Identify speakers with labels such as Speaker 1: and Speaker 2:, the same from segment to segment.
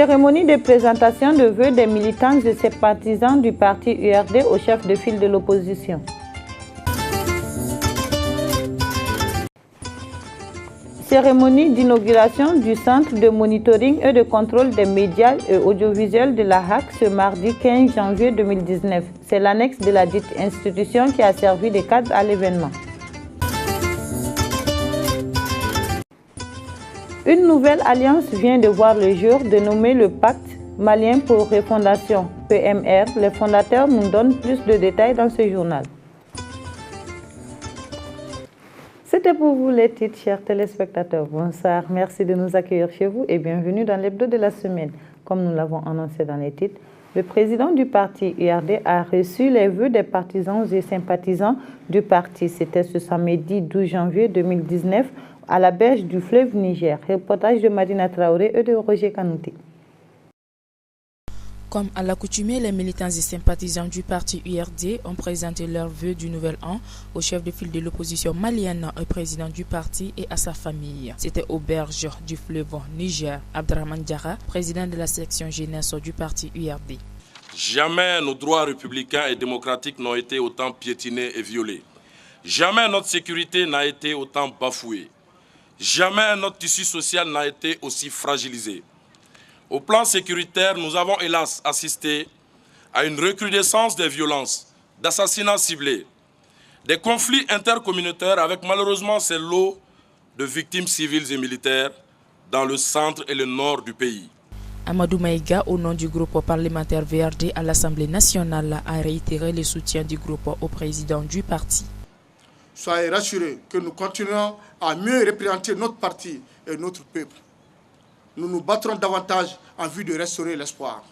Speaker 1: Cérémonie de présentation de vœux des militants et sympathisants du parti URD au chef de file de l'opposition. Cérémonie d'inauguration du centre de monitoring et de contrôle des médias et audiovisuels de la HAC ce mardi 15 janvier 2019. C'est l'annexe de la dite institution qui a servi de cadre à l'événement. Une nouvelle alliance vient de voir le jour, dénommée le Pacte malien pour refondation, PMR. Les fondateurs nous donnent plus de détails dans ce journal. C'était pour vous les titres, chers téléspectateurs. Bonsoir, merci de nous accueillir chez vous et bienvenue dans l'hebdo de la semaine. Comme nous l'avons annoncé dans les titres, le président du parti URD a reçu les vœux des partisans et sympathisants du parti. C'était ce samedi 12 janvier 2019 à la berge du fleuve Niger. Reportage de Madina Traoré et de Roger Kanouté.
Speaker 2: Comme à l'accoutumée, les militants et sympathisants du parti URD ont présenté leurs vœux du nouvel an au chef de file de l'opposition malienne, au président du parti et à sa famille. C'était au berge du fleuve Niger, Abdrahman Diarra, président de la section jeunesse du parti URD.
Speaker 3: Jamais nos droits républicains et démocratiques n'ont été autant piétinés et violés. Jamais notre sécurité n'a été autant bafouée. Jamais notre tissu social n'a été aussi fragilisé. Au plan sécuritaire, nous avons hélas assisté à une recrudescence des violences, d'assassinats ciblés, des conflits intercommunautaires avec malheureusement ces lots de victimes civiles et militaires dans le centre et le nord du pays.
Speaker 2: Amadou Maïga, au nom du groupe parlementaire VRD à l'Assemblée nationale, a réitéré le soutien du groupe au président du parti.
Speaker 4: Soyez rassurés que nous continuerons à mieux représenter notre parti et notre peuple. Nous nous battrons davantage en vue de restaurer l'espoir.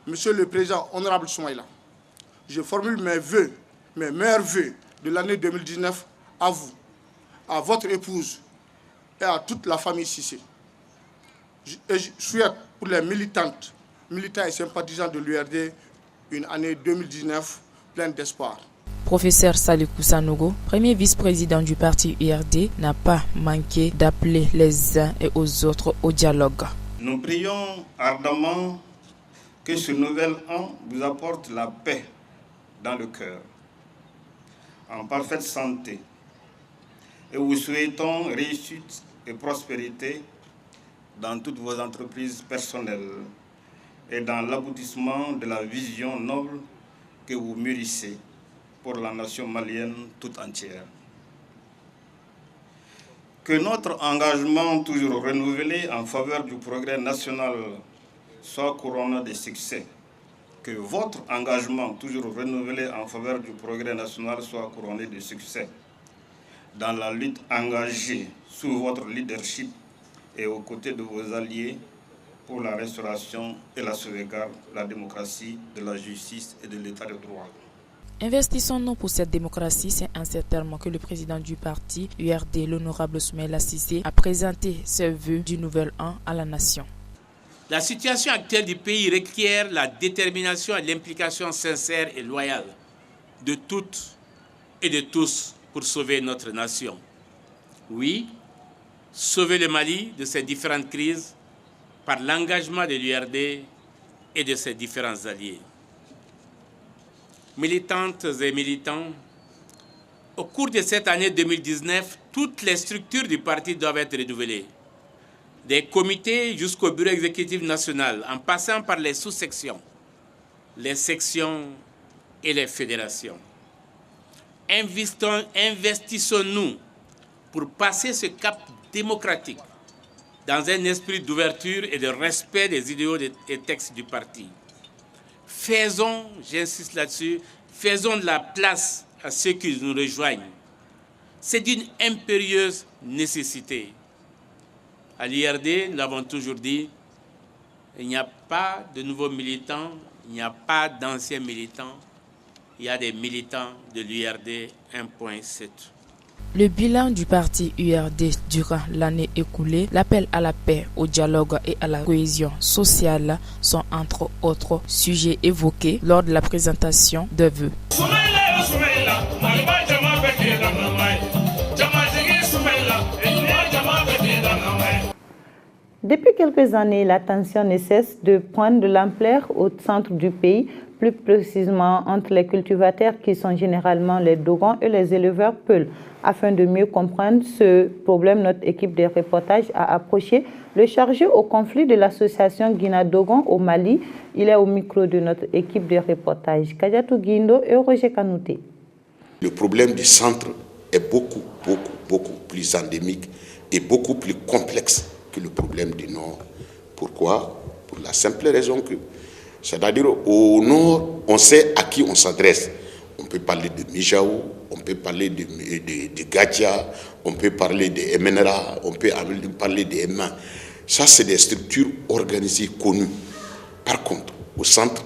Speaker 4: Monsieur le Président, honorable Soumaïla, je formule mes vœux, mes meilleurs vœux de l'année 2019 à vous, à votre épouse et à toute la famille Cissé. Je souhaite pour les militants et sympathisants de l'URD une année 2019 pleine d'espoir.
Speaker 2: Professeur Salikou Sanogo, premier vice-président du parti URD, n'a pas manqué d'appeler les uns et aux autres au dialogue.
Speaker 5: Nous prions ardemment que ce nouvel an vous apporte la paix dans le cœur, en parfaite santé, et vous souhaitons réussite et prospérité dans toutes vos entreprises personnelles et dans l'aboutissement de la vision noble que vous mûrissez pour la nation malienne toute entière. Que notre engagement toujours renouvelé en faveur du progrès national soit couronné de succès. Que votre engagement toujours renouvelé en faveur du progrès national soit couronné de succès dans la lutte engagée sous votre leadership et aux côtés de vos alliés pour la restauration et la sauvegarde de la démocratie, de la justice et de l'état de droit.
Speaker 2: Investissons-nous pour cette démocratie, c'est en ces termes que le président du parti URD, l'honorable Soumaïla Cissé, a présenté ses vœux du nouvel an à la nation.
Speaker 6: La situation actuelle du pays requiert la détermination et l'implication sincère et loyale de toutes et de tous pour sauver notre nation. Oui, sauver le Mali de ses différentes crises par l'engagement de l'URD et de ses différents alliés. Militantes et militants, au cours de cette année 2019, toutes les structures du parti doivent être renouvelées. Des comités jusqu'au bureau exécutif national, en passant par les sous-sections, les sections et les fédérations. Investissons-nous pour passer ce cap démocratique dans un esprit d'ouverture et de respect des idéaux et textes du parti. Faisons, j'insiste là-dessus, faisons de la place à ceux qui nous rejoignent. C'est d'une impérieuse nécessité. À l'IRD, nous l'avons toujours dit, il n'y a pas de nouveaux militants, il n'y a pas d'anciens militants, il y a des militants de l'IRD 1.7.
Speaker 2: Le bilan du parti URD durant l'année écoulée, l'appel à la paix, au dialogue et à la cohésion sociale sont entre autres sujets évoqués lors de la présentation de vœux.
Speaker 1: Depuis quelques années, la tension ne cesse de prendre de l'ampleur au centre du pays, plus précisément entre les cultivateurs qui sont généralement les Dogons et les éleveurs Peuls. Afin de mieux comprendre ce problème, notre équipe de reportage a approché le chargé au conflit de l'association Guina Dogon au Mali. Il est au micro de notre équipe de reportage. Kadiatou Guindo et Roger Kanouté.
Speaker 7: Le problème du centre est beaucoup plus endémique et beaucoup plus complexe que le problème du nord. Pourquoi? Pour la simple raison que, c'est-à-dire au nord, on sait à qui on s'adresse. On peut parler de Mijaou, on peut parler de Gadia, on peut parler de MNRA, on peut parler de MA. Ça, c'est des structures organisées, connues. Par contre, au centre,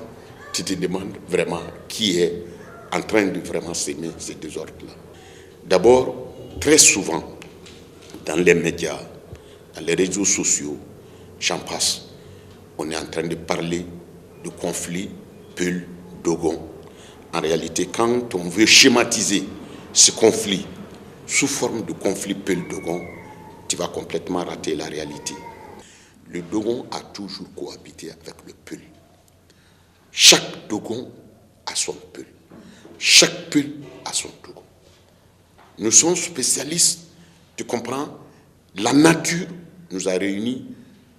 Speaker 7: tu te demandes vraiment qui est en train de vraiment s'aimer ces désordres-là. D'abord, très souvent, dans les médias, dans les réseaux sociaux, j'en passe, on est en train de parler de conflits Peul-Dogon. En réalité, quand on veut schématiser ce conflit sous forme de conflit Peul-Dogon, tu vas complètement rater la réalité. Le Dogon a toujours cohabité avec le Peul. Chaque Dogon a son Peul. Chaque Peul a son Dogon. Nous sommes spécialistes, tu comprends? La nature nous a réunis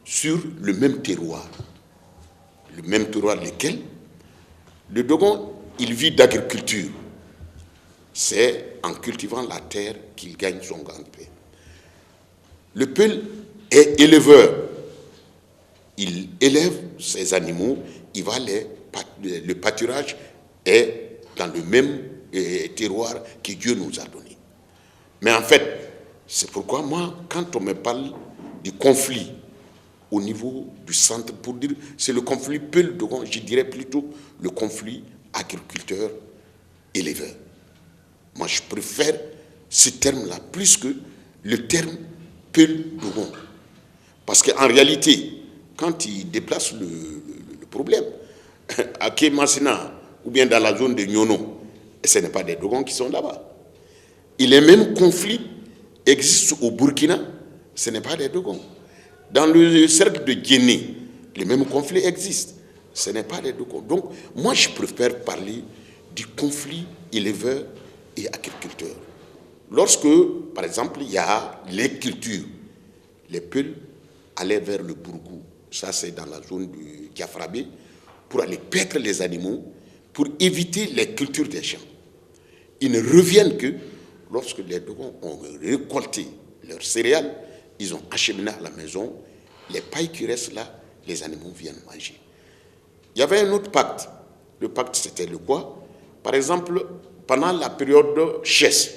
Speaker 7: sur le même terroir. Le même terroir lequel? Le Dogon, il vit d'agriculture. C'est en cultivant la terre qu'il gagne son gagne-pain. Le Peul est éleveur. Il élève ses animaux, le pâturage est dans le même terroir que Dieu nous a donné. Mais en fait, c'est pourquoi moi, quand on me parle du conflit au niveau du centre, pour dire c'est le conflit Peul-Dogon, je dirais plutôt le conflit agriculteur-éleveur. Moi, je préfère ce terme-là plus que le terme Peul-Dogon. Parce qu'en réalité, quand il déplace le problème, à Kémasina ou bien dans la zone de Nyono, ce n'est pas des Dogons qui sont là-bas. Et les mêmes conflits existent au Burkina, ce n'est pas des Dogons. Dans le cercle de Guinée, les mêmes conflits existent, ce n'est pas des Dogons. Donc, moi, je préfère parler du conflit éleveur et agriculteur. Lorsque, par exemple, il y a les cultures, les Peuls allaient vers le Bourgou, ça c'est dans la zone du Diafrabé, pour aller paître les animaux, pour éviter les cultures des champs. Ils ne reviennent que lorsque les Dogons ont récolté leurs céréales, ils ont acheminé à la maison, les pailles qui restent là, les animaux viennent manger. Il y avait un autre pacte. Le pacte, c'était le quoi? Par exemple, pendant la période chasse,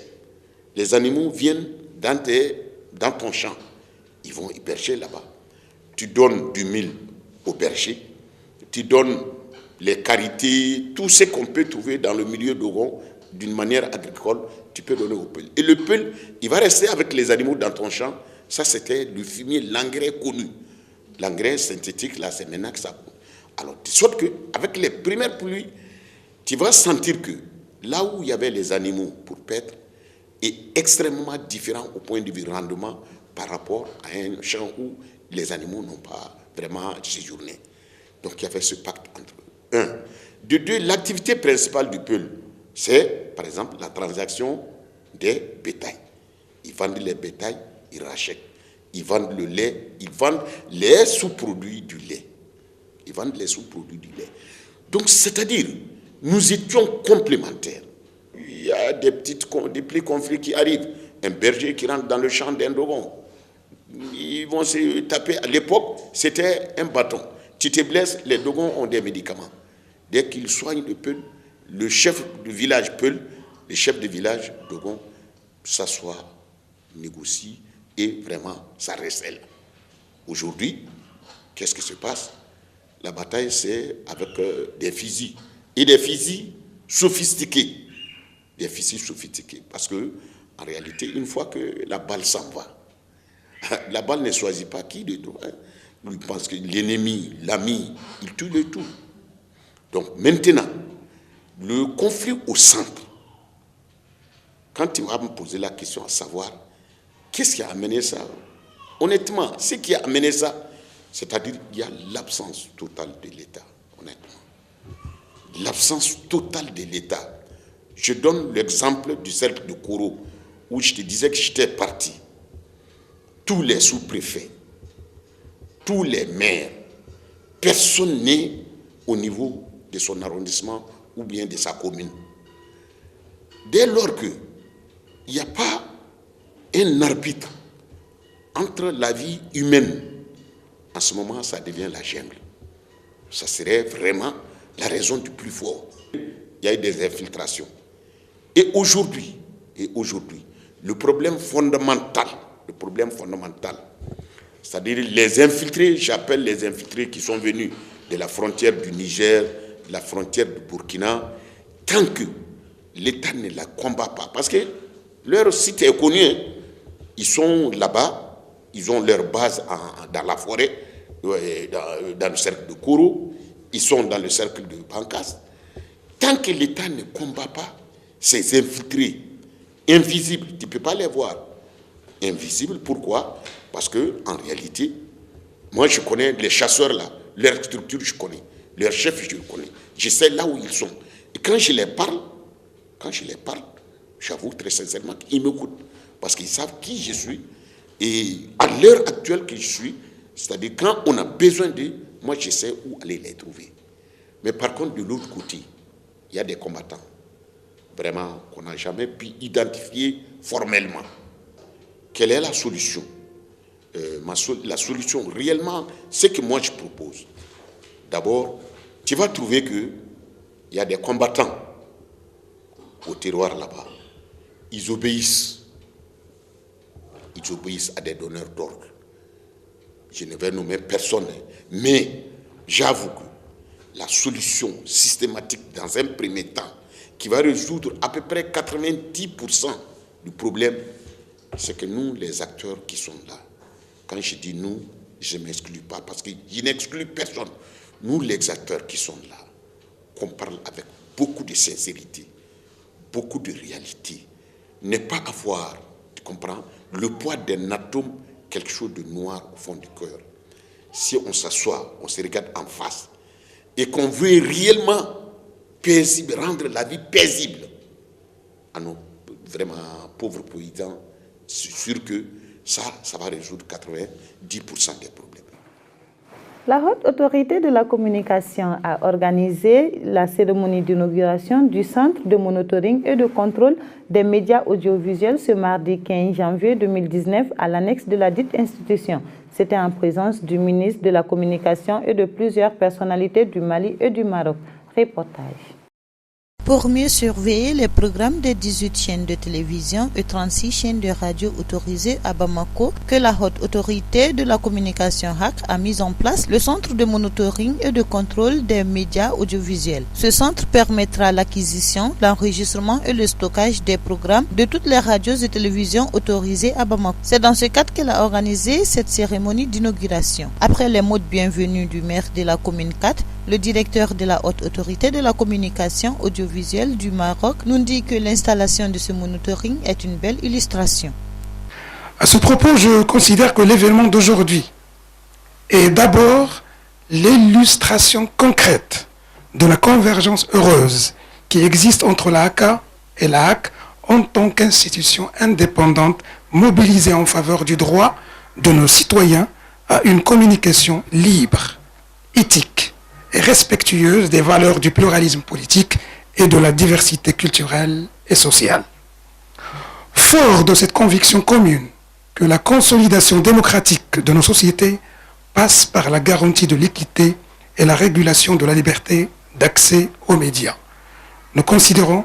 Speaker 7: les animaux viennent dans ton champ. Ils vont héberger là-bas. Tu donnes du mil au berger, tu donnes les qualités, tout ce qu'on peut trouver dans le milieu Dogon, d'une manière agricole, tu peux donner au Peul. Et le Peul, il va rester avec les animaux dans ton champ. Ça, c'était le fumier, l'engrais connu. L'engrais synthétique, là, c'est maintenant que ça... Alors, de sorte qu'avec les premières pluies, tu vas sentir que là où il y avait les animaux pour paître est extrêmement différent au point de vue rendement par rapport à un champ où les animaux n'ont pas vraiment séjourné. Donc, il y avait ce pacte entre eux. Un. De deux, l'activité principale du Peul, c'est, par exemple, la transaction des bétails. Ils vendent les bétails, ils rachètent. Ils vendent le lait, ils vendent les sous-produits du lait. Ils vendent les sous-produits du lait. Donc, c'est-à-dire, nous étions complémentaires. Il y a des petits conflits qui arrivent. Un berger qui rentre dans le champ d'un Dogon. Ils vont se taper. À l'époque, c'était un bâton. Tu te blesses, les Dogons ont des médicaments. Dès qu'ils soignent le Peul, le chef du village Peul, le chef de village Dogon, s'assoit, négocie et vraiment, ça recèle. Aujourd'hui, qu'est-ce qui se passe? La bataille, c'est avec des fusils. Et des fusils sophistiqués. Des fusils sophistiqués. Parce que, en réalité, une fois que la balle s'en va, la balle ne choisit pas qui de tout. Il pense que l'ennemi, l'ami, il tue le tout. Donc, maintenant, le conflit au centre, quand tu vas me poser la question à savoir, qu'est-ce qui a amené ça? Honnêtement, ce qui a amené ça, C'est-à-dire qu'il y a l'absence totale de l'État, honnêtement. L'absence totale de l'État. Je donne l'exemple du cercle de Koro, où je te disais que j'étais parti. Tous les sous-préfets, tous les maires, personne n'est au niveau de son arrondissement ou bien de sa commune. Dès lors qu'il n'y a pas un arbitre entre la vie humaine, en ce moment, ça devient la jungle. Ça serait vraiment la raison du plus fort. Il y a eu des infiltrations. Et aujourd'hui, le problème fondamental, c'est-à-dire les infiltrés, j'appelle les infiltrés qui sont venus de la frontière du Niger, de la frontière du Burkina, tant que l'État ne la combat pas, parce que leur site est connu, hein. Ils sont là-bas, ils ont leur base dans la forêt, dans le cercle de Koro, ils sont dans le cercle de Bankas. Tant que l'État ne combat pas ces infiltrés invisibles, tu ne peux pas les voir. Invisibles, pourquoi? Parce qu'en réalité, moi je connais les chasseurs là, leur structure je connais, leur chef je le connais, je sais là où ils sont. Et quand je les parle, j'avoue très sincèrement qu'ils m'écoutent, parce qu'ils savent qui je suis, et à l'heure actuelle que je suis, c'est-à-dire quand on a besoin d'eux, moi je sais où aller les trouver. Mais par contre, de l'autre côté, il y a des combattants, vraiment, qu'on n'a jamais pu identifier formellement. Quelle est la solution? La solution, réellement, ce que moi je propose. D'abord, tu vas trouver qu'il y a des combattants au terroir là-bas. Ils obéissent à des donneurs d'ordre. Je ne vais nommer personne, mais j'avoue que la solution systématique dans un premier temps, qui va résoudre à peu près 90% du problème, c'est que nous, les acteurs qui sont là, quand je dis nous, je ne m'exclus pas, parce que je n'exclus personne. Nous, les acteurs qui sont là, qu'on parle avec beaucoup de sincérité, beaucoup de réalité, ne pas avoir, tu comprends, le poids d'un atome, quelque chose de noir au fond du cœur. Si on s'assoit, on se regarde en face, et qu'on veut réellement paisible, rendre la vie paisible à nos vraiment pauvres paysans, c'est sûr que ça va résoudre 90% des problèmes.
Speaker 1: La Haute Autorité de la Communication a organisé la cérémonie d'inauguration du Centre de monitoring et de contrôle des médias audiovisuels ce mardi 15 janvier 2019 à l'annexe de la dite institution. C'était en présence du ministre de la Communication et de plusieurs personnalités du Mali et du Maroc. Reportage.
Speaker 8: Pour mieux surveiller les programmes des 18 chaînes de télévision et 36 chaînes de radio autorisées à Bamako, que la Haute Autorité de la Communication HAC a mis en place le Centre de monitoring et de contrôle des médias audiovisuels. Ce centre permettra l'acquisition, l'enregistrement et le stockage des programmes de toutes les radios et télévisions autorisées à Bamako. C'est dans ce cadre qu'elle a organisé cette cérémonie d'inauguration. Après les mots de bienvenue du maire de la commune 4, le directeur de la Haute Autorité de la Communication audiovisuelle du Maroc nous dit que l'installation de ce monitoring est une belle illustration.
Speaker 9: À ce propos, je considère que l'événement d'aujourd'hui est d'abord l'illustration concrète de la convergence heureuse qui existe entre la HACA et la HAC en tant qu'institution indépendante mobilisée en faveur du droit de nos citoyens à une communication libre, éthique et respectueuse des valeurs du pluralisme politique et de la diversité culturelle et sociale. Fort de cette conviction commune que la consolidation démocratique de nos sociétés passe par la garantie de l'équité et la régulation de la liberté d'accès aux médias, nous considérons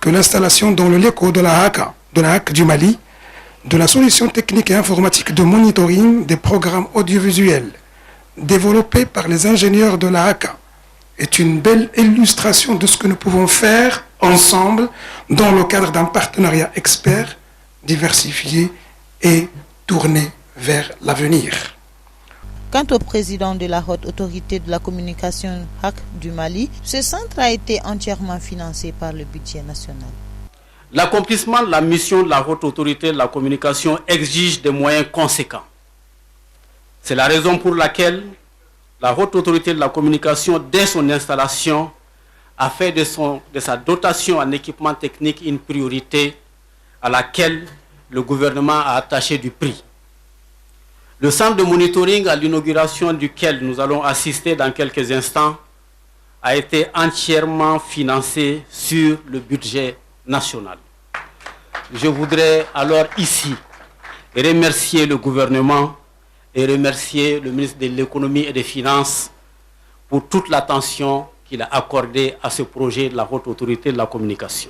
Speaker 9: que l'installation dans le LECO de la HAC du Mali, de la solution technique et informatique de monitoring des programmes audiovisuels développé par les ingénieurs de la HACA est une belle illustration de ce que nous pouvons faire ensemble dans le cadre d'un partenariat expert, diversifié et tourné vers l'avenir.
Speaker 8: Quant au président de la Haute Autorité de la Communication HAC du Mali, ce centre a été entièrement financé par le budget national.
Speaker 10: L'accomplissement de la mission de la Haute Autorité de la Communication exige des moyens conséquents. C'est la raison pour laquelle la Haute Autorité de la Communication, dès son installation, a fait de sa dotation en équipement technique une priorité à laquelle le gouvernement a attaché du prix. Le centre de monitoring à l'inauguration duquel nous allons assister dans quelques instants a été entièrement financé sur le budget national. Je voudrais alors ici remercier le gouvernement et remercier le ministre de l'économie et des finances pour toute l'attention qu'il a accordée à ce projet de la Haute Autorité de la Communication.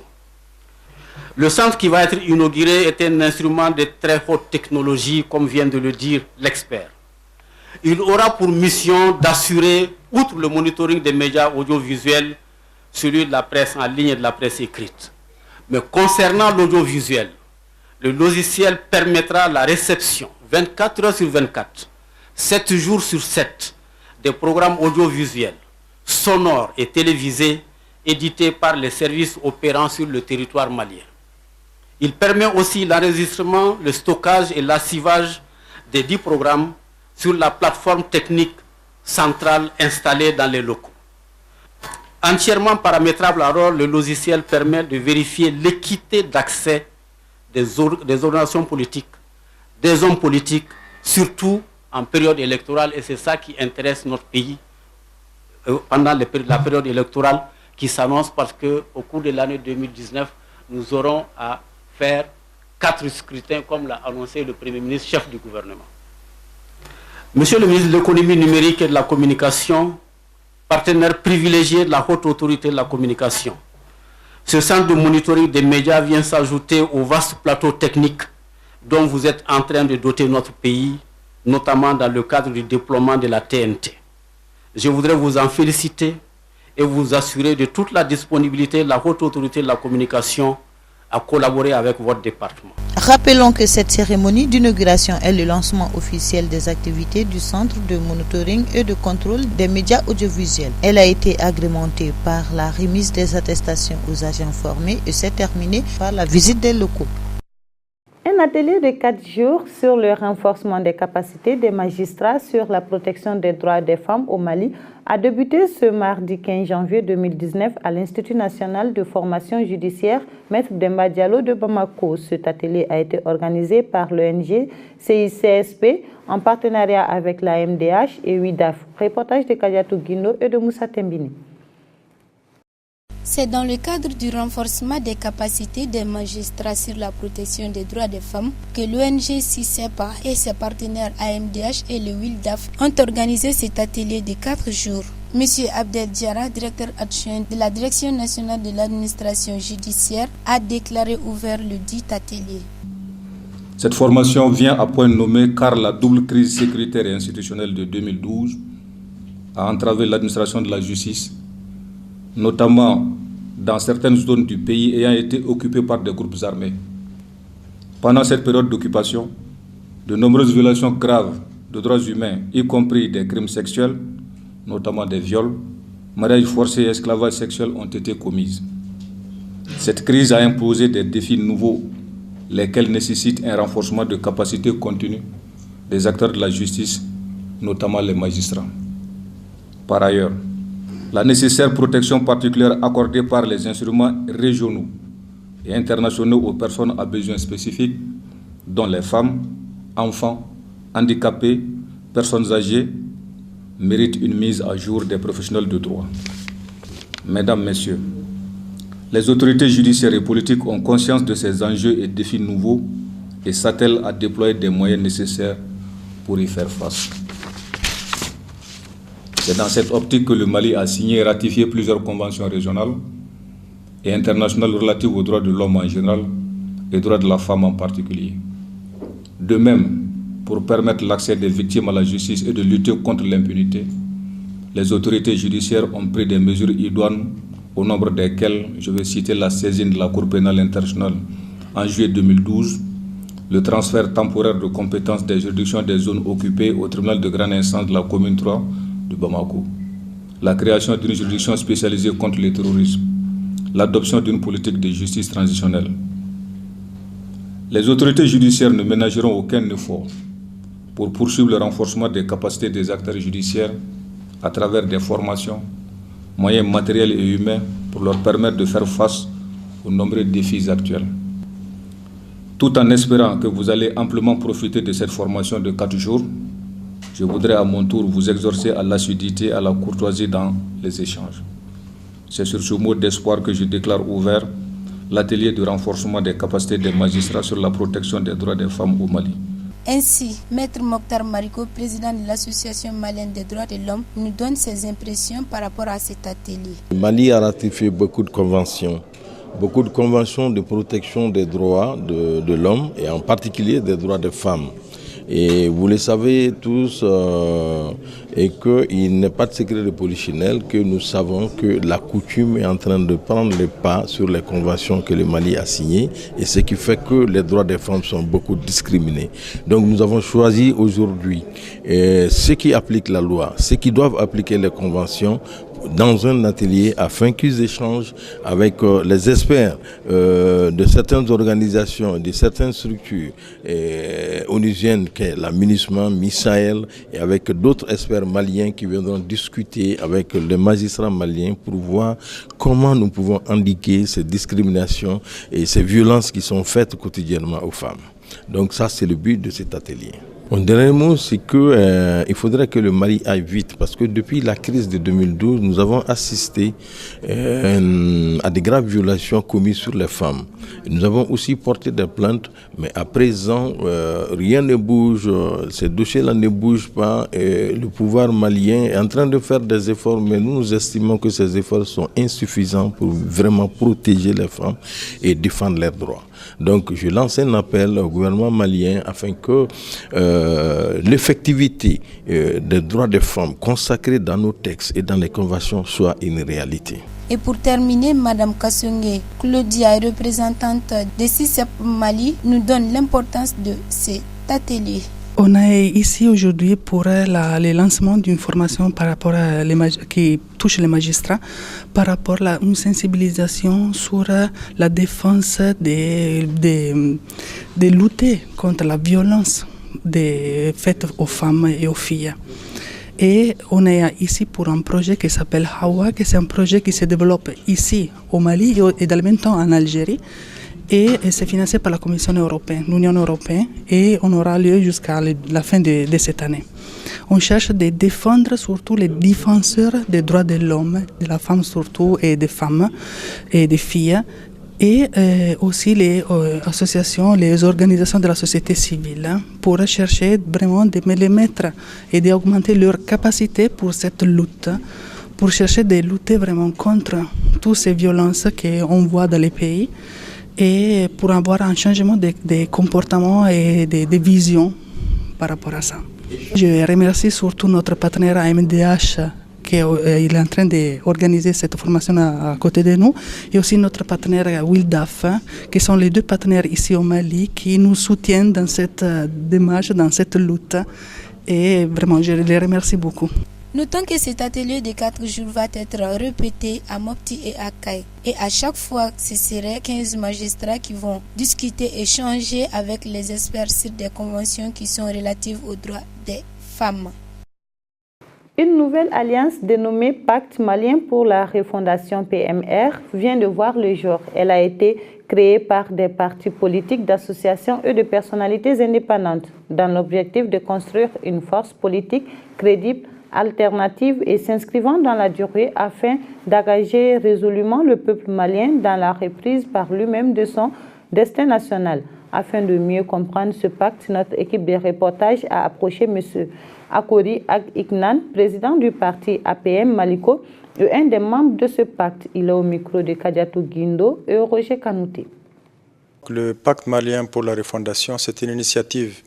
Speaker 10: Le centre qui va être inauguré est un instrument de très haute technologie, comme vient de le dire l'expert. Il aura pour mission d'assurer, outre le monitoring des médias audiovisuels, celui de la presse en ligne et de la presse écrite. Mais concernant l'audiovisuel, le logiciel permettra la réception 24 heures sur 24, 7 jours sur 7, des programmes audiovisuels, sonores et télévisés édités par les services opérant sur le territoire malien. Il permet aussi l'enregistrement, le stockage et l'archivage des 10 programmes sur la plateforme technique centrale installée dans les locaux. Entièrement paramétrable, alors le logiciel permet de vérifier l'équité d'accès des organisations politiques, des hommes politiques, surtout en période électorale, et c'est ça qui intéresse notre pays pendant la période électorale qui s'annonce, parce qu'au cours de l'année 2019, nous aurons à faire 4 scrutins, comme l'a annoncé le Premier ministre, chef du gouvernement. Monsieur le ministre de l'économie numérique et de la communication, partenaire privilégié de la Haute Autorité de la Communication, ce centre de monitoring des médias vient s'ajouter au vaste plateau technique dont vous êtes en train de doter notre pays, notamment dans le cadre du déploiement de la TNT. Je voudrais vous en féliciter et vous assurer de toute la disponibilité de la Haute Autorité de la Communication à collaborer avec votre département.
Speaker 8: Rappelons que cette cérémonie d'inauguration est le lancement officiel des activités du Centre de monitoring et de contrôle des médias audiovisuels. Elle a été agrémentée par la remise des attestations aux agents formés et s'est terminée par la visite des locaux.
Speaker 1: Un atelier de 4 jours sur le renforcement des capacités des magistrats sur la protection des droits des femmes au Mali a débuté ce mardi 15 janvier 2019 à l'Institut national de formation judiciaire Maître Demba Diallo de Bamako. Cet atelier a été organisé par l'ONG CICSP en partenariat avec la MDH et UIDAF. Reportage de Kadiatou Guindo et de Moussa Tembini.
Speaker 11: C'est dans le cadre du renforcement des capacités des magistrats sur la protection des droits des femmes que l'ONG CICEPA et ses partenaires AMDH et le WILDAF ont organisé cet atelier de 4 jours. Monsieur Abdel Diarra, directeur adjoint de la Direction nationale de l'administration judiciaire, a déclaré ouvert le dit atelier.
Speaker 12: Cette formation vient à point nommé car la double crise sécuritaire et institutionnelle de 2012 a entravé l'administration de la justice, notamment dans certaines zones du pays ayant été occupées par des groupes armés. Pendant cette période d'occupation, de nombreuses violations graves de droits humains, y compris des crimes sexuels, notamment des viols, mariages forcés et esclavages sexuels ont été commises. Cette crise a imposé des défis nouveaux, lesquels nécessitent un renforcement de capacités continues des acteurs de la justice, notamment les magistrats. Par ailleurs, la nécessaire protection particulière accordée par les instruments régionaux et internationaux aux personnes à besoins spécifiques, dont les femmes, enfants, handicapés, personnes âgées, mérite une mise à jour des professionnels de droit. Mesdames, Messieurs, les autorités judiciaires et politiques ont conscience de ces enjeux et défis nouveaux et s'attellent à déployer des moyens nécessaires pour y faire face. C'est dans cette optique que le Mali a signé et ratifié plusieurs conventions régionales et internationales relatives aux droits de l'homme en général et aux droits de la femme en particulier. De même, pour permettre l'accès des victimes à la justice et de lutter contre l'impunité, les autorités judiciaires ont pris des mesures idoines, au nombre desquelles je vais citer la saisine de la Cour pénale internationale en juillet 2012, le transfert temporaire de compétences des juridictions des zones occupées au tribunal de grande instance de la commune 3 de Bamako, la création d'une juridiction spécialisée contre le terrorisme, l'adoption d'une politique de justice transitionnelle. Les autorités judiciaires ne ménageront aucun effort pour poursuivre le renforcement des capacités des acteurs judiciaires à travers des formations, moyens matériels et humains pour leur permettre de faire face aux nombreux défis actuels. Tout en espérant que vous allez amplement profiter de cette formation de 4 jours, je voudrais à mon tour vous exhorter à l'assiduité et à la courtoisie dans les échanges. C'est sur ce mot d'espoir que je déclare ouvert l'atelier de renforcement des capacités des magistrats sur la protection des droits des femmes au Mali.
Speaker 11: Ainsi, Maître Mokhtar Mariko, président de l'Association malienne des droits de l'homme, nous donne ses impressions par rapport à cet atelier.
Speaker 13: Le Mali a ratifié beaucoup de conventions de protection des droits de l'homme et en particulier des droits des femmes. Et vous le savez tous, et qu'il n'est pas de secret de polichinelle que nous savons que la coutume est en train de prendre le pas sur les conventions que le Mali a signées, et ce qui fait que les droits des femmes sont beaucoup discriminés. Donc nous avons choisi aujourd'hui ceux qui appliquent la loi, ceux qui doivent appliquer les conventions, dans un atelier afin qu'ils échangent avec les experts de certaines organisations, de certaines structures onusiennes, qu'est la MINUSMA, MISAEL, et avec d'autres experts maliens qui viendront discuter avec les magistrats maliens pour voir comment nous pouvons endiguer ces discriminations et ces violences qui sont faites quotidiennement aux femmes. Donc ça, c'est le but de cet atelier. Mon dernier mot, c'est qu'il faudrait que le Mali aille vite, parce que depuis la crise de 2012, nous avons assisté à des graves violations commises sur les femmes. Nous avons aussi porté des plaintes, mais à présent, rien ne bouge, ces dossiers-là ne bougent pas, et le pouvoir malien est en train de faire des efforts, mais nous estimons que ces efforts sont insuffisants pour vraiment protéger les femmes et défendre leurs droits. Donc je lance un appel au gouvernement malien afin que l'effectivité des droits des femmes consacrés dans nos textes et dans les conventions soit une réalité.
Speaker 11: Et pour terminer, Madame Kassongue Claudia, représentante de CICEP Mali, nous donne l'importance de cet atelier.
Speaker 14: On est ici aujourd'hui pour le lancement d'une formation par rapport à qui touche les magistrats, par rapport à une sensibilisation sur la défense de lutter contre la violence faite aux femmes et aux filles. Et on est ici pour un projet qui s'appelle Hawa, qui c'est un projet qui se développe ici au Mali et dans le même temps en Algérie. Et c'est financé par la Commission européenne, l'Union européenne, et on aura lieu jusqu'à la fin de cette année. On cherche de défendre surtout les défenseurs des droits de l'homme, de la femme surtout, et des femmes et des filles, et aussi les associations, les organisations de la société civile, pour chercher vraiment de les mettre et d'augmenter leur capacité pour cette lutte, pour chercher de lutter vraiment contre toutes ces violences qu'on voit dans les pays, et pour avoir un changement de comportement et de vision par rapport à ça. Je remercie surtout notre partenaire AMDH qui est en train d'organiser cette formation à côté de nous, et aussi notre partenaire WILDAF, qui sont les deux partenaires ici au Mali qui nous soutiennent dans cette démarche, dans cette lutte, et vraiment je les remercie beaucoup.
Speaker 11: Notons que cet atelier de 4 jours va être répété à Mopti et à Kay. Et à chaque fois, ce seraient 15 magistrats qui vont discuter et échanger avec les experts sur des conventions qui sont relatives aux droits des femmes.
Speaker 1: Une nouvelle alliance dénommée Pacte malien pour la refondation PMR vient de voir le jour. Elle a été créée par des partis politiques, d'associations et de personnalités indépendantes dans l'objectif de construire une force politique crédible, alternative et s'inscrivant dans la durée afin d'engager résolument le peuple malien dans la reprise par lui-même de son destin national. Afin de mieux comprendre ce pacte, notre équipe de reportage a approché M. Akori Ag-Iknan, président du parti APM Maliko, et un des membres de ce pacte. Il est au micro de Kadiatou Guindo et Roger Kanouté.
Speaker 15: Le pacte malien pour la refondation, c'est une initiative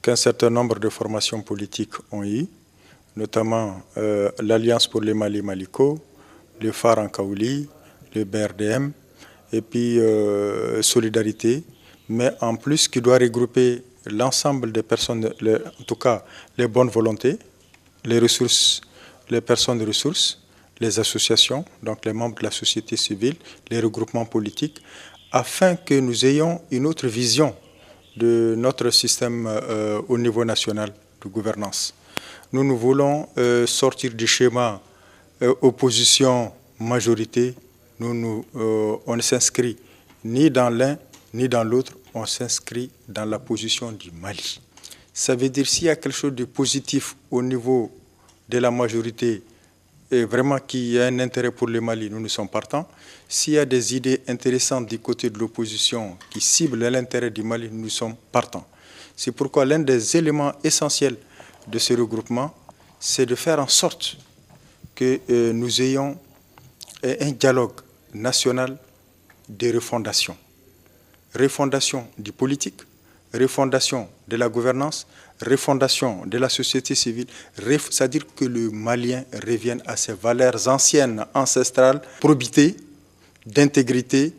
Speaker 15: qu'un certain nombre de formations politiques ont eue, notamment l'Alliance pour le Mali Maliko, le Phare en Kaouli, le BRDM, et puis Solidarité, mais en plus qui doit regrouper l'ensemble des personnes, en tout cas les bonnes volontés, les ressources, les personnes de ressources, les associations, donc les membres de la société civile, les regroupements politiques, afin que nous ayons une autre vision de notre système au niveau national de gouvernance. Nous voulons sortir du schéma opposition-majorité. On ne s'inscrit ni dans l'un ni dans l'autre, on s'inscrit dans la position du Mali. Ça veut dire s'il y a quelque chose de positif au niveau de la majorité, et vraiment qu'il y a un intérêt pour le Mali, nous sommes partants. S'il y a des idées intéressantes du côté de l'opposition qui ciblent l'intérêt du Mali, nous sommes partants. C'est pourquoi l'un des éléments essentiels de ce regroupement, c'est de faire en sorte que nous ayons un dialogue national de refondation. Refondation du politique, refondation de la gouvernance, refondation de la société civile, c'est-à-dire que le Malien revienne à ses valeurs anciennes, ancestrales, probité, d'intégrité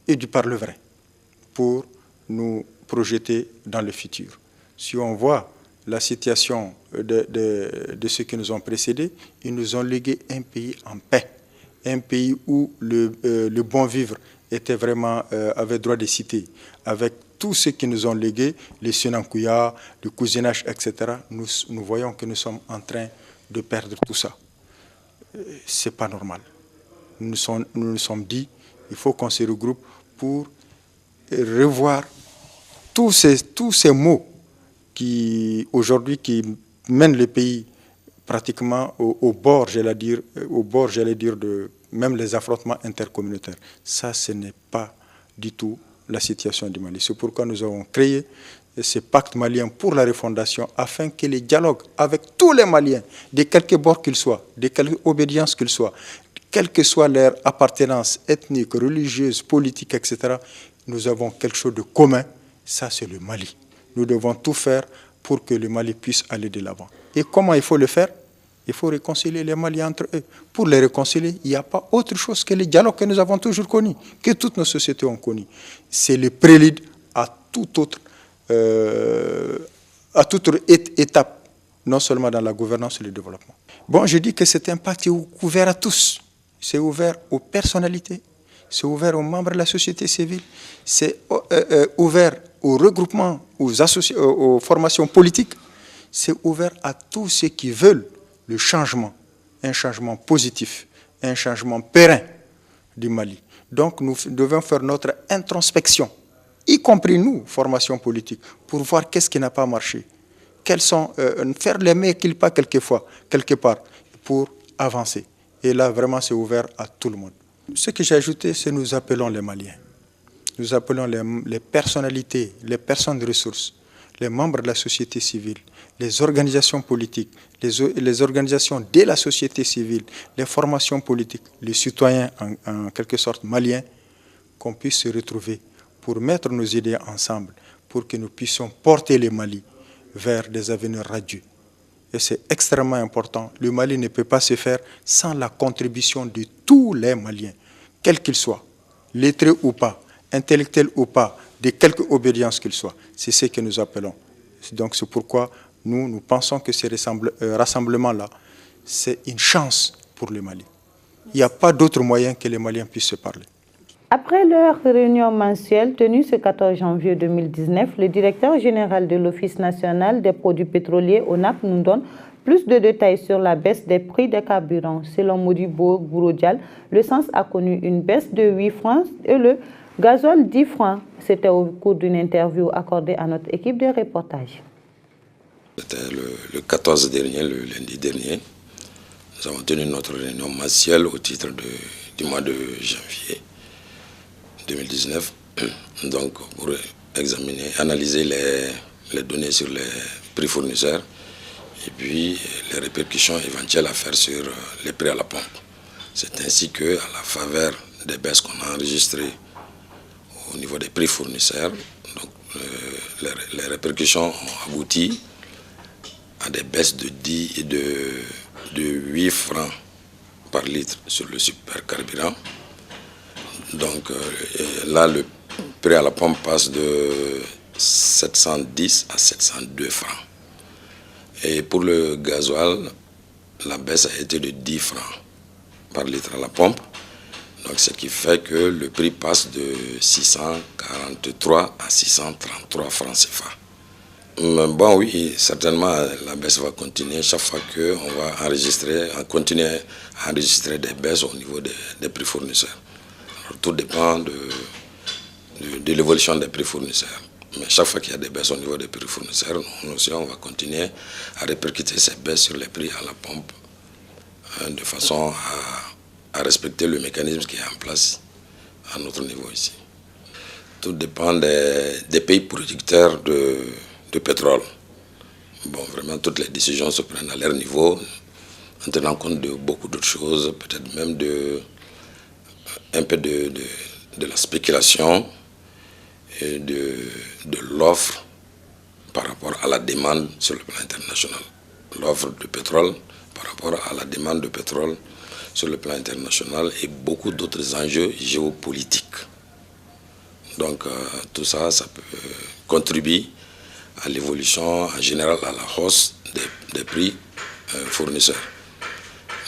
Speaker 15: et du parler vrai, pour nous projeter dans le futur. Si on voit la situation de ceux qui nous ont précédés, ils nous ont légué un pays en paix, un pays où le bon vivre était vraiment, avait droit de citer, avec tous ceux qui nous ont légué, les Sénankouya, le cousinage, etc., nous voyons que nous sommes en train de perdre tout ça. Ce n'est pas normal. Nous nous sommes dit, il faut qu'on se regroupe pour revoir tous ces mots qui, aujourd'hui, qui mènent le pays pratiquement au bord, j'allais dire, de même les affrontements intercommunautaires. Ça, ce n'est pas du tout la situation du Mali. C'est pourquoi nous avons créé ce pacte malien pour la refondation afin que les dialogues avec tous les Maliens, de quelque bord qu'ils soient, de quelque obédience qu'ils soient, quelle que soit leur appartenance ethnique, religieuse, politique, etc., nous avons quelque chose de commun, ça c'est le Mali. Nous devons tout faire pour que le Mali puisse aller de l'avant. Et comment il faut le faire? Il faut réconcilier les Maliens entre eux. Pour les réconcilier, il n'y a pas autre chose que les dialogues que nous avons toujours connus, que toutes nos sociétés ont connus. C'est le prélude à toute autre étape, non seulement dans la gouvernance et le développement. Bon, je dis que c'est un pacte ouvert à tous. C'est ouvert aux personnalités, c'est ouvert aux membres de la société civile, c'est ouvert aux regroupements, aux formations politiques, c'est ouvert à tous ceux qui veulent le changement, un changement positif, un changement périn du Mali. Donc nous devons faire notre introspection, y compris nous, formation politique, pour voir qu'est-ce qui n'a pas marché, faire les meilleurs qu'il pas quelque part, pour avancer. Et là, vraiment, c'est ouvert à tout le monde. Ce que j'ai ajouté, c'est nous appelons les Maliens. Nous appelons les personnalités, les personnes de ressources, les membres de la société civile, les organisations politiques, les organisations de la société civile, les formations politiques, les citoyens en quelque sorte maliens, qu'on puisse se retrouver pour mettre nos idées ensemble, pour que nous puissions porter le Mali vers des avenirs radieux. Et c'est extrêmement important. Le Mali ne peut pas se faire sans la contribution de tous les Maliens, quels qu'ils soient, lettrés ou pas, intellectuels ou pas, de quelque obédience qu'ils soient. C'est ce que nous appelons. Donc c'est pourquoi nous pensons que ce rassemblement-là, c'est une chance pour le Mali. Il n'y a pas d'autre moyen que les Maliens puissent se parler.
Speaker 1: Après leur réunion mensuelle tenue ce 14 janvier 2019, le directeur général de l'Office national des produits pétroliers, ONAP, nous donne plus de détails sur la baisse des prix des carburants. Selon Modibo Gouroudial, l'essence a connu une baisse de 8 francs et le gasoil 10 francs. C'était au cours d'une interview accordée à notre équipe de reportage.
Speaker 16: C'était le 14 dernier, le lundi dernier. Nous avons tenu notre réunion mensuelle au titre du mois de janvier 2019, donc pour analyser les données sur les prix fournisseurs et puis les répercussions éventuelles à faire sur les prix à la pompe. C'est ainsi qu'à la faveur des baisses qu'on a enregistrées au niveau des prix fournisseurs, donc, les répercussions ont abouti à des baisses de 8 francs par litre sur le supercarburant. Donc là, le prix à la pompe passe de 710 à 702 francs. Et pour le gasoil, la baisse a été de 10 francs par litre à la pompe. Donc ce qui fait que le prix passe de 643 à 633 francs CFA Bon, oui, certainement, la baisse va continuer. Chaque fois qu'on va enregistrer, continuer à enregistrer des baisses au niveau des prix fournisseurs. Alors, tout dépend de l'évolution des prix fournisseurs. Mais chaque fois qu'il y a des baisses au niveau des prix fournisseurs, nous aussi, on va continuer à répercuter ces baisses sur les prix à la pompe, de façon à respecter le mécanisme qui est en place à notre niveau ici. Tout dépend des pays producteurs de pétrole. Bon, vraiment, toutes les décisions se prennent à leur niveau, en tenant compte de beaucoup d'autres choses, peut-être même un peu de la spéculation et de l'offre par rapport à la demande sur le plan international. L'offre de pétrole par rapport à la demande de pétrole sur le plan international et beaucoup d'autres enjeux géopolitiques. Donc tout ça, ça peut contribuer à l'évolution en général, à la hausse des prix fournisseurs.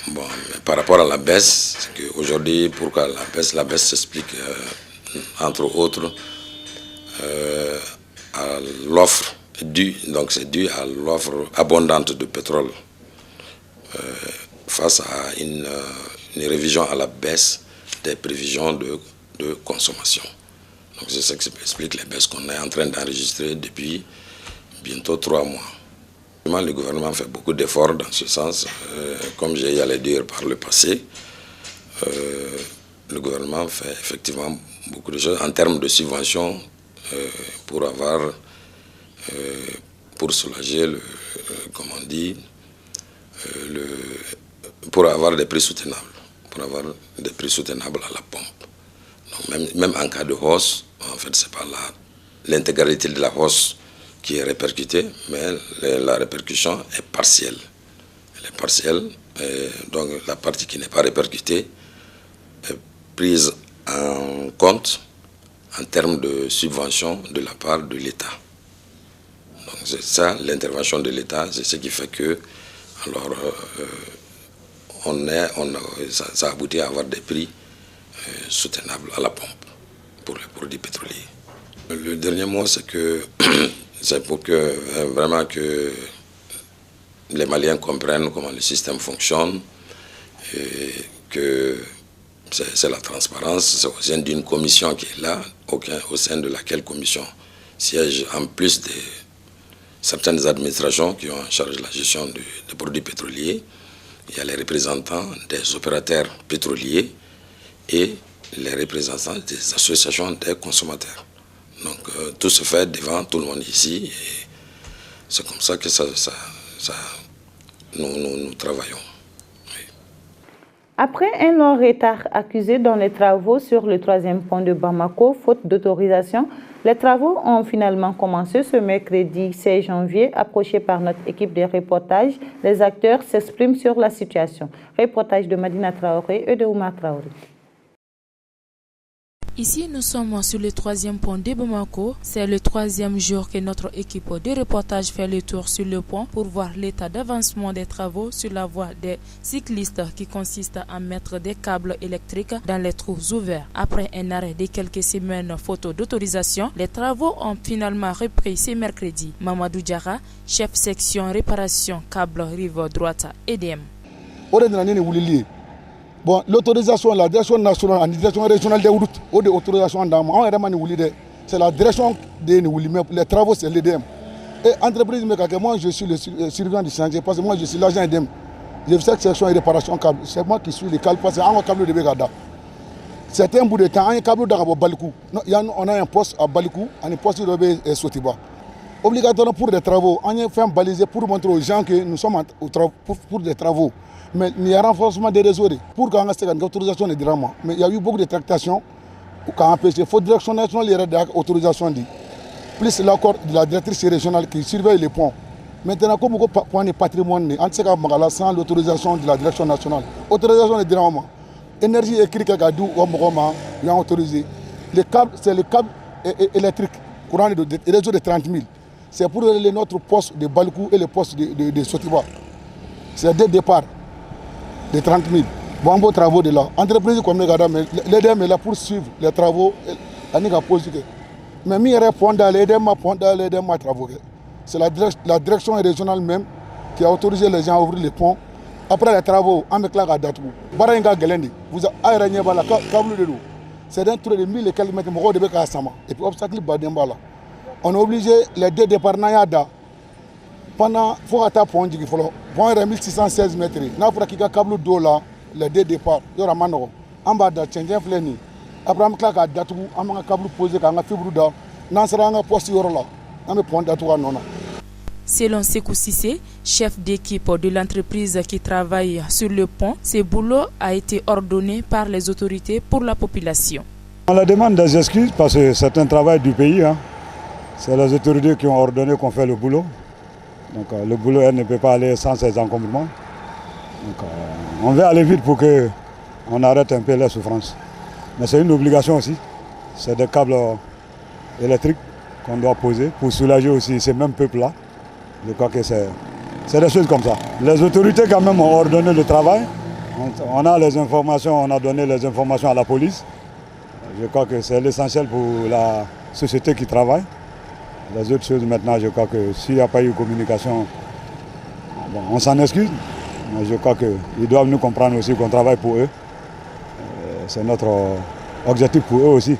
Speaker 16: Bon, mais par rapport à la baisse, c'est qu'aujourd'hui, pourquoi la baisse s'explique entre autres à l'offre donc c'est dû à l'offre abondante de pétrole face à une révision à la baisse des prévisions de consommation. Donc c'est ça qui explique les baisses qu'on est en train d'enregistrer depuis bientôt 3 mois. Le gouvernement fait beaucoup d'efforts dans ce sens. Comme j'ai allé dire par le passé, le gouvernement fait effectivement beaucoup de choses en termes de subventions pour soulager, pour avoir des prix soutenables. Pour avoir des prix soutenables à la pompe. Donc même en cas de hausse, en fait, ce n'est pas l'intégralité de la hausse qui est répercutée, mais la répercussion est partielle. Elle est partielle, et donc la partie qui n'est pas répercutée est prise en compte en termes de subvention de la part de l'État. Donc c'est ça, l'intervention de l'État, c'est ce qui fait que alors, ça aboutit à avoir des prix soutenables à la pompe pour les produits pétroliers. Le dernier mot, c'est que c'est pour que vraiment que les Maliens comprennent comment le système fonctionne et que c'est la transparence. C'est au sein d'une commission qui est là, au sein de laquelle commission siège en plus de certaines administrations qui ont en charge la gestion des produits pétroliers. Il y a les représentants des opérateurs pétroliers et les représentants des associations des consommateurs. Donc tout se fait devant tout le monde ici et c'est comme ça que nous travaillons. Oui.
Speaker 1: Après un long retard accusé dans les travaux sur le 3e pont de Bamako, faute d'autorisation, les travaux ont finalement commencé ce mercredi 16 janvier. Approchés par notre équipe de reportage, les acteurs s'expriment sur la situation. Reportage de Madina Traoré et de Oumar Traoré.
Speaker 2: Ici, nous sommes sur le 3e pont de Bamako. C'est le 3e jour que notre équipe de reportage fait le tour sur le pont pour voir l'état d'avancement des travaux sur la voie des cyclistes qui consiste à mettre des câbles électriques dans les trous ouverts. Après un arrêt de quelques semaines faute d'autorisation, les travaux ont finalement repris ce mercredi. Mamadou Diara, chef section réparation câble rive droite EDM.
Speaker 17: Bon, l'autorisation, la direction nationale, la direction régionale des routes, ou de l'autorisation d'amont, c'est la direction des les travaux, c'est l'EDM. Et entreprise, moi je suis le surveillant du chantier, parce que moi je suis l'agent EDM. Je fais cette section et réparation câble. C'est moi qui suis les câbles, parce que c'est un câble de Begada. C'est un bout de temps, un câble de Balikou. On a un poste à Balikou, un poste de Sotiba. Obligatoirement pour des travaux, on a fait un balisé pour montrer aux gens que nous sommes pour des travaux. Mais il y a un renforcement des réseaux pour qu'on ait une autorisation de drame. Mais il y a eu beaucoup de tractations quand on il faut direction nationale il y a autorisation plus l'accord de la directrice régionale qui surveille les ponts. Maintenant, comme on point de patrimoine, on sait qu'à sans l'autorisation de la direction nationale, autorisation de drame, énergie électrique à Gadou, il a autorisé. Les câbles, c'est le câble électrique, courant de réseau de 30 000. C'est pour notre poste de Balkou et le poste de Sotiba. C'est deux départs de 30 000. Bon, beau travaux de là. Entreprise comme les gars, l'EDM est là pour suivre les travaux. Mais mi répond à l'EDM, l'EDM a travaux. C'est la direction régionale même qui a autorisé les gens à ouvrir les ponts. Après les travaux, on met là à Datou. Baringa Gelendi, vous avez la câble de l'eau. C'est un tour de 1000 et quelques mètres de Bekasama. Et puis obstacle Badembala. On a obligé les deux départs Nayada pendant faut attaquer point du follow. Point 1616 mètres. N'a pas qu'il y a câble d'eau là, les deux départs. Il y aura mano. En bas de changer fleni. Après on claque à Datou, on a un câble posé quand on a fibre d'eau. N'en sera un poste là. On a point Datou à non.
Speaker 2: Selon Sekou Cissé, chef d'équipe de l'entreprise qui travaille sur le pont, ce boulot a été ordonné par les autorités pour la population.
Speaker 18: On la demande des excuses parce que c'est un travail du pays. C'est les autorités qui ont ordonné qu'on fait le boulot. Donc le boulot elle ne peut pas aller sans ces encombrements. Donc on veut aller vite pour qu'on arrête un peu les souffrances. Mais c'est une obligation aussi. C'est des câbles électriques qu'on doit poser pour soulager aussi ces mêmes peuples-là. Je crois que c'est des choses comme ça. Les autorités quand même ont ordonné le travail. On a les informations, on a donné les informations à la police. Je crois que c'est l'essentiel pour la société qui travaille. Les autres choses maintenant, je crois que s'il n'y a pas eu de communication, bon, on s'en excuse. Mais je crois qu'ils doivent nous comprendre aussi qu'on travaille pour eux. C'est notre objectif pour eux aussi.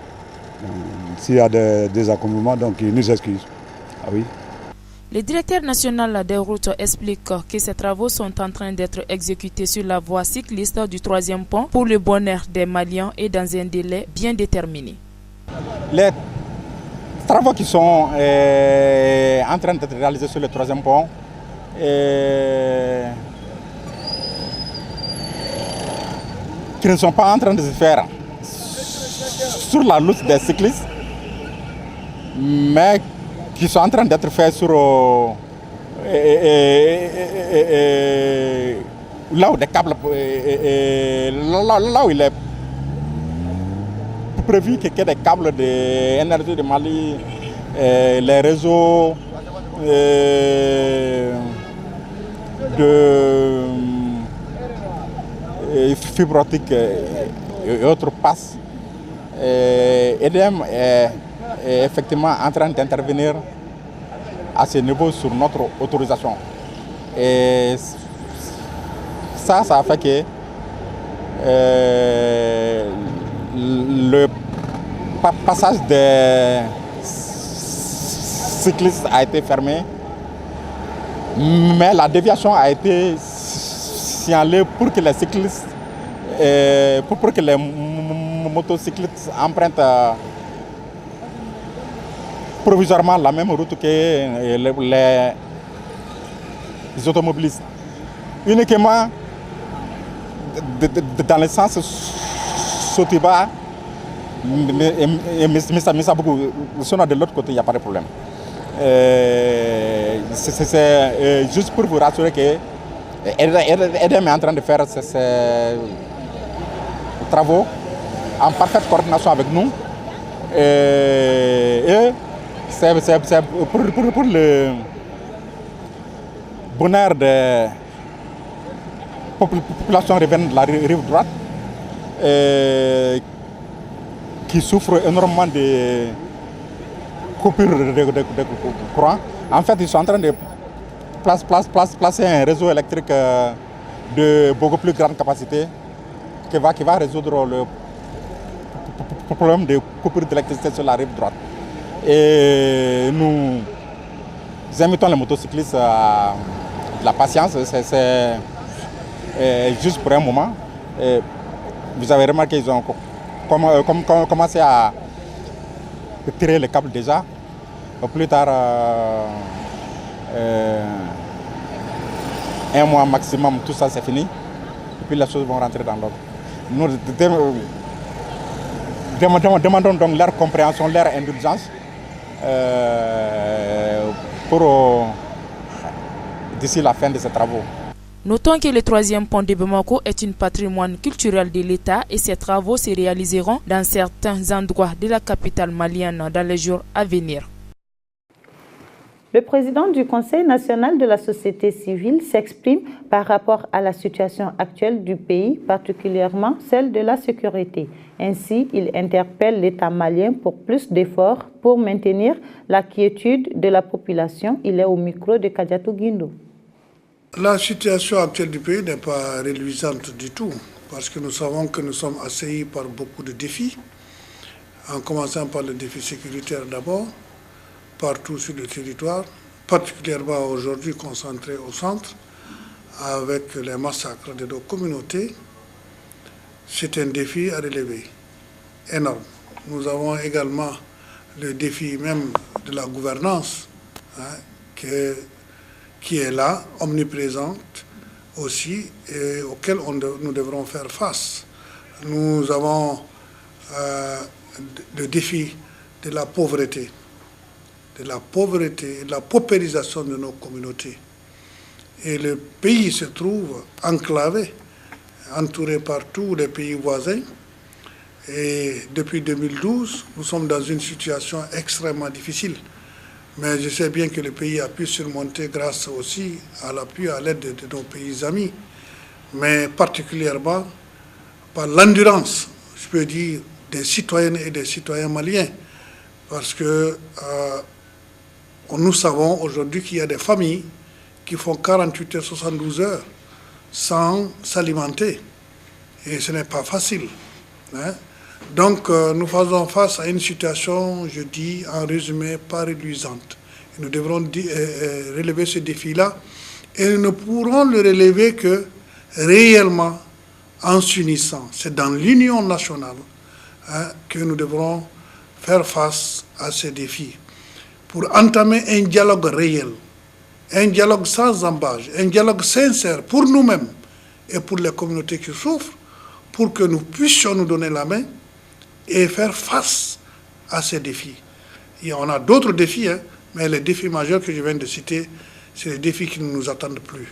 Speaker 18: S'il y a des accompagnements, donc ils nous excusent. Ah oui.
Speaker 2: Le directeur national des routes explique que ces travaux sont en train d'être exécutés sur la voie cycliste du 3e pont pour le bonheur des Maliens et dans un délai bien déterminé.
Speaker 19: Les travaux qui sont en train d'être réalisés sur le 3e pont qui ne sont pas en train de se faire sur la route des cyclistes, mais qui sont en train d'être faits sur là où des câbles, là où il est prévu qu'il y ait des câbles d'énergie de Mali, les réseaux de fibre optique et autres passent. EDM est effectivement en train d'intervenir à ce niveau sur notre autorisation. Et ça a fait que le passage des cyclistes a été fermé, mais la déviation a été signalée pour que les cyclistes, pour que les motocyclistes empruntent provisoirement la même route que les automobilistes. Uniquement dans le sens Sotiba et Misabougou, sinon de l'autre côté, il n'y a pas de problème. C'est juste pour vous rassurer que EDM est en train de faire ces travaux en parfaite coordination avec nous. Et c'est pour le bonheur des populations riveraines de la rive droite qui souffrent énormément de coupures de courant. En fait, ils sont en train de placer un réseau électrique de beaucoup plus grande capacité qui va résoudre le problème de coupure d'électricité sur la rive droite. Et nous invitons les motocyclistes à la patience, c'est juste pour un moment. Et vous avez remarqué qu'ils ont commencé à tirer les câbles déjà. Plus tard, un mois maximum, tout ça c'est fini. Et puis les choses vont rentrer dans l'ordre. Nous demandons donc leur compréhension, leur indulgence pour d'ici la fin de ces travaux.
Speaker 2: Notons que le 3e pont de Bamako est un patrimoine culturel de l'État et ces travaux se réaliseront dans certains endroits de la capitale malienne dans les jours à venir.
Speaker 1: Le président du Conseil national de la société civile s'exprime par rapport à la situation actuelle du pays, particulièrement celle de la sécurité. Ainsi, il interpelle l'État malien pour plus d'efforts pour maintenir la quiétude de la population. Il est au micro de Kadiatou Guindou.
Speaker 20: La situation actuelle du pays n'est pas réluisante du tout, parce que nous savons que nous sommes assaillis par beaucoup de défis, en commençant par le défi sécuritaire d'abord, partout sur le territoire, particulièrement aujourd'hui concentré au centre, avec les massacres de nos communautés. C'est un défi à relever, énorme. Nous avons également le défi même de la gouvernance, qui est là, omniprésente aussi, et auquel nous devrons faire face. Nous avons le défi de la pauvreté, et de la paupérisation de nos communautés. Et le pays se trouve enclavé, entouré par tous les pays voisins. Et depuis 2012, nous sommes dans une situation extrêmement difficile. Mais je sais bien que le pays a pu surmonter grâce aussi à l'appui, à l'aide de nos pays amis, mais particulièrement par l'endurance, je peux dire, des citoyennes et des citoyens maliens. Parce que nous savons aujourd'hui qu'il y a des familles qui font 48 heures, 72 heures sans s'alimenter. Et ce n'est pas facile. Donc, nous faisons face à une situation, je dis en résumé, pas reluisante. Nous devrons relever ce défi-là et nous ne pourrons le relever que réellement en s'unissant. C'est dans l'union nationale que nous devrons faire face à ces défis pour entamer un dialogue réel, un dialogue sans embâche, un dialogue sincère pour nous-mêmes et pour les communautés qui souffrent, pour que nous puissions nous donner la main et faire face à ces défis. Et on a d'autres défis, mais les défis majeurs que je viens de citer, c'est les défis qui ne nous attendent plus.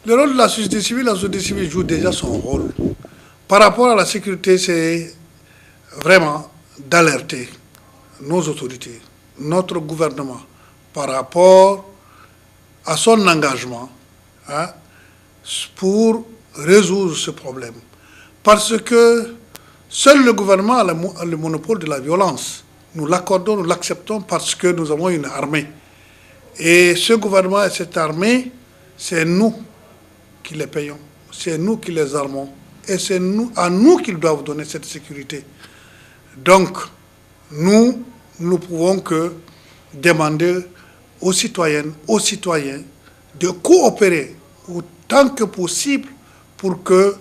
Speaker 20: Le rôle de la société civile joue déjà son rôle. Par rapport à la sécurité, c'est vraiment d'alerter nos autorités, notre gouvernement, par rapport à son engagement pour résoudre ce problème. Parce que seul le gouvernement a le monopole de la violence. Nous l'accordons, nous l'acceptons parce que nous avons une armée. Et ce gouvernement et cette armée, c'est nous qui les payons, c'est nous qui les armons. Et c'est à nous qu'ils doivent donner cette sécurité. Donc, nous ne pouvons que demander aux citoyennes, aux citoyens de coopérer autant que possible pour que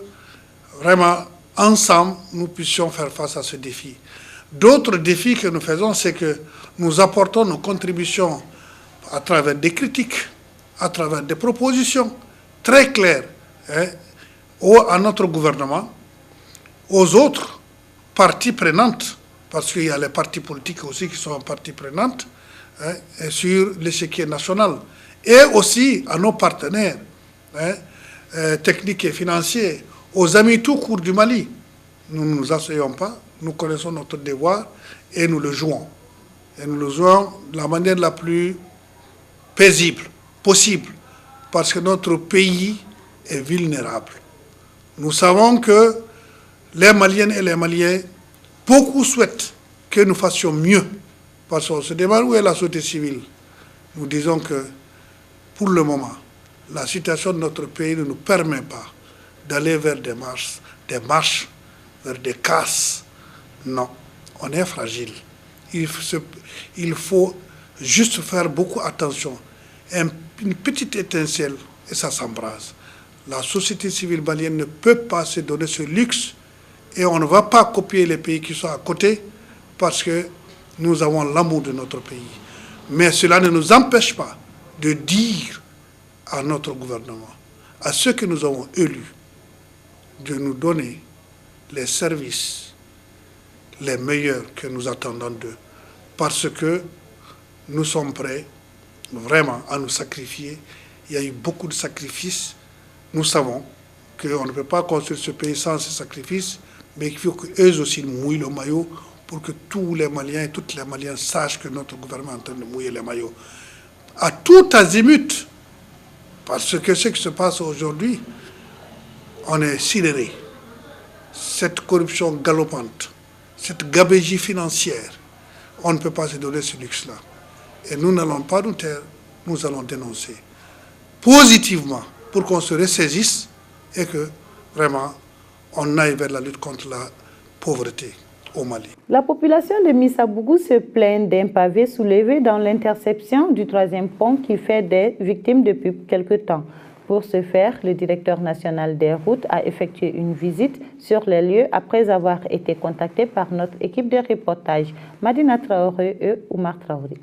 Speaker 20: vraiment, ensemble, nous puissions faire face à ce défi. D'autres défis que nous faisons, c'est que nous apportons nos contributions à travers des critiques, à travers des propositions très claires à notre gouvernement, aux autres parties prenantes, parce qu'il y a les partis politiques aussi qui sont parties prenantes, sur l'échiquier national, et aussi à nos partenaires techniques et financiers, aux amis tout court du Mali. Nous ne nous asseyons pas, nous connaissons notre devoir et nous le jouons. Et nous le jouons de la manière la plus paisible possible, parce que notre pays est vulnérable. Nous savons que les Maliennes et les Maliens, beaucoup souhaitent que nous fassions mieux, parce qu'on se demande où est la société civile. Nous disons que, pour le moment, la situation de notre pays ne nous permet pas d'aller vers des marches, vers des casses. Non, on est fragile. Il faut juste faire beaucoup attention. Une petite étincelle et ça s'embrase. La société civile malienne ne peut pas se donner ce luxe et on ne va pas copier les pays qui sont à côté parce que nous avons l'amour de notre pays. Mais cela ne nous empêche pas de dire à notre gouvernement, à ceux que nous avons élus, de nous donner les services les meilleurs que nous attendons d'eux. Parce que nous sommes prêts vraiment à nous sacrifier. Il y a eu beaucoup de sacrifices. Nous savons qu'on ne peut pas construire ce pays sans ces sacrifices, mais il faut qu'eux aussi mouillent le maillot pour que tous les Maliens et toutes les Maliens sachent que notre gouvernement est en train de mouiller les maillots. à tout azimut, parce que ce qui se passe aujourd'hui, on est sidéré. Cette corruption galopante, cette gabegie financière, on ne peut pas se donner ce luxe-là. Et nous n'allons pas nous taire, nous allons dénoncer positivement pour qu'on se ressaisisse et que vraiment on aille vers la lutte contre la pauvreté au Mali.
Speaker 1: La population de Missabougou se plaint d'un pavé soulevé dans l'intersection du 3e pont qui fait des victimes depuis quelque temps. Pour ce faire, le directeur national des routes a effectué une visite sur les lieux après avoir été contacté par notre équipe de reportage, Madina Traoré et Oumar Traoré.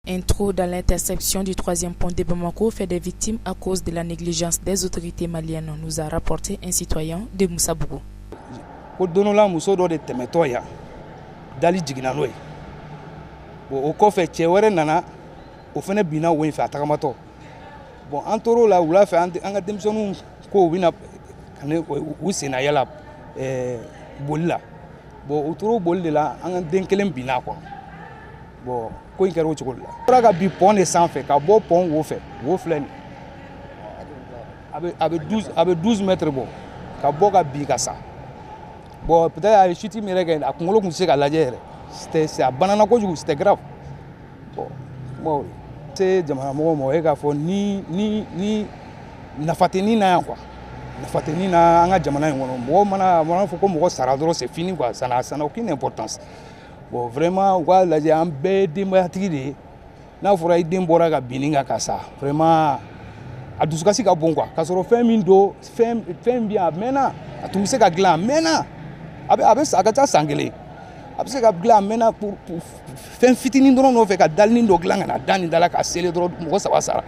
Speaker 2: Un trou dans l'intersection du 3e pont de Bamako fait des victimes à cause de la négligence des autorités maliennes, nous a rapporté un citoyen de Moussabougou.
Speaker 21: O fana bina wo fa tagamato bon antoro la wula fa anga demsonu ko wina kane u sena yala bolla bon utoro bolle la anga den kelen bina ko bon ko in kero chukul la raga bi pont de sans fait ka bo pont wo fait wo fleni avec 12 mètres bon ka bo ka bi ka sa bon peut-être a chuti mi rega a kungolo kun se ka laje c'est a banana ko c'était grave bon c'est jamana mo e ka fo ni nafateni na quoi nafateni na anga jamana ngono mo mana fo ko mo sara dro c'est fini quoi ça n'a aucune importance bon vraiment wala je ambe dimbatigi de na fora idem bora ga bininga kasa vraiment adusukasi ka bon quoi kasoro fem do fem bien mena atumse ka glan mena abe sagata sangele abe se ka glan mena pour fem fitini ndoro no fe ka dalni ndo glan na dani dala ka sele dro mo sa wasara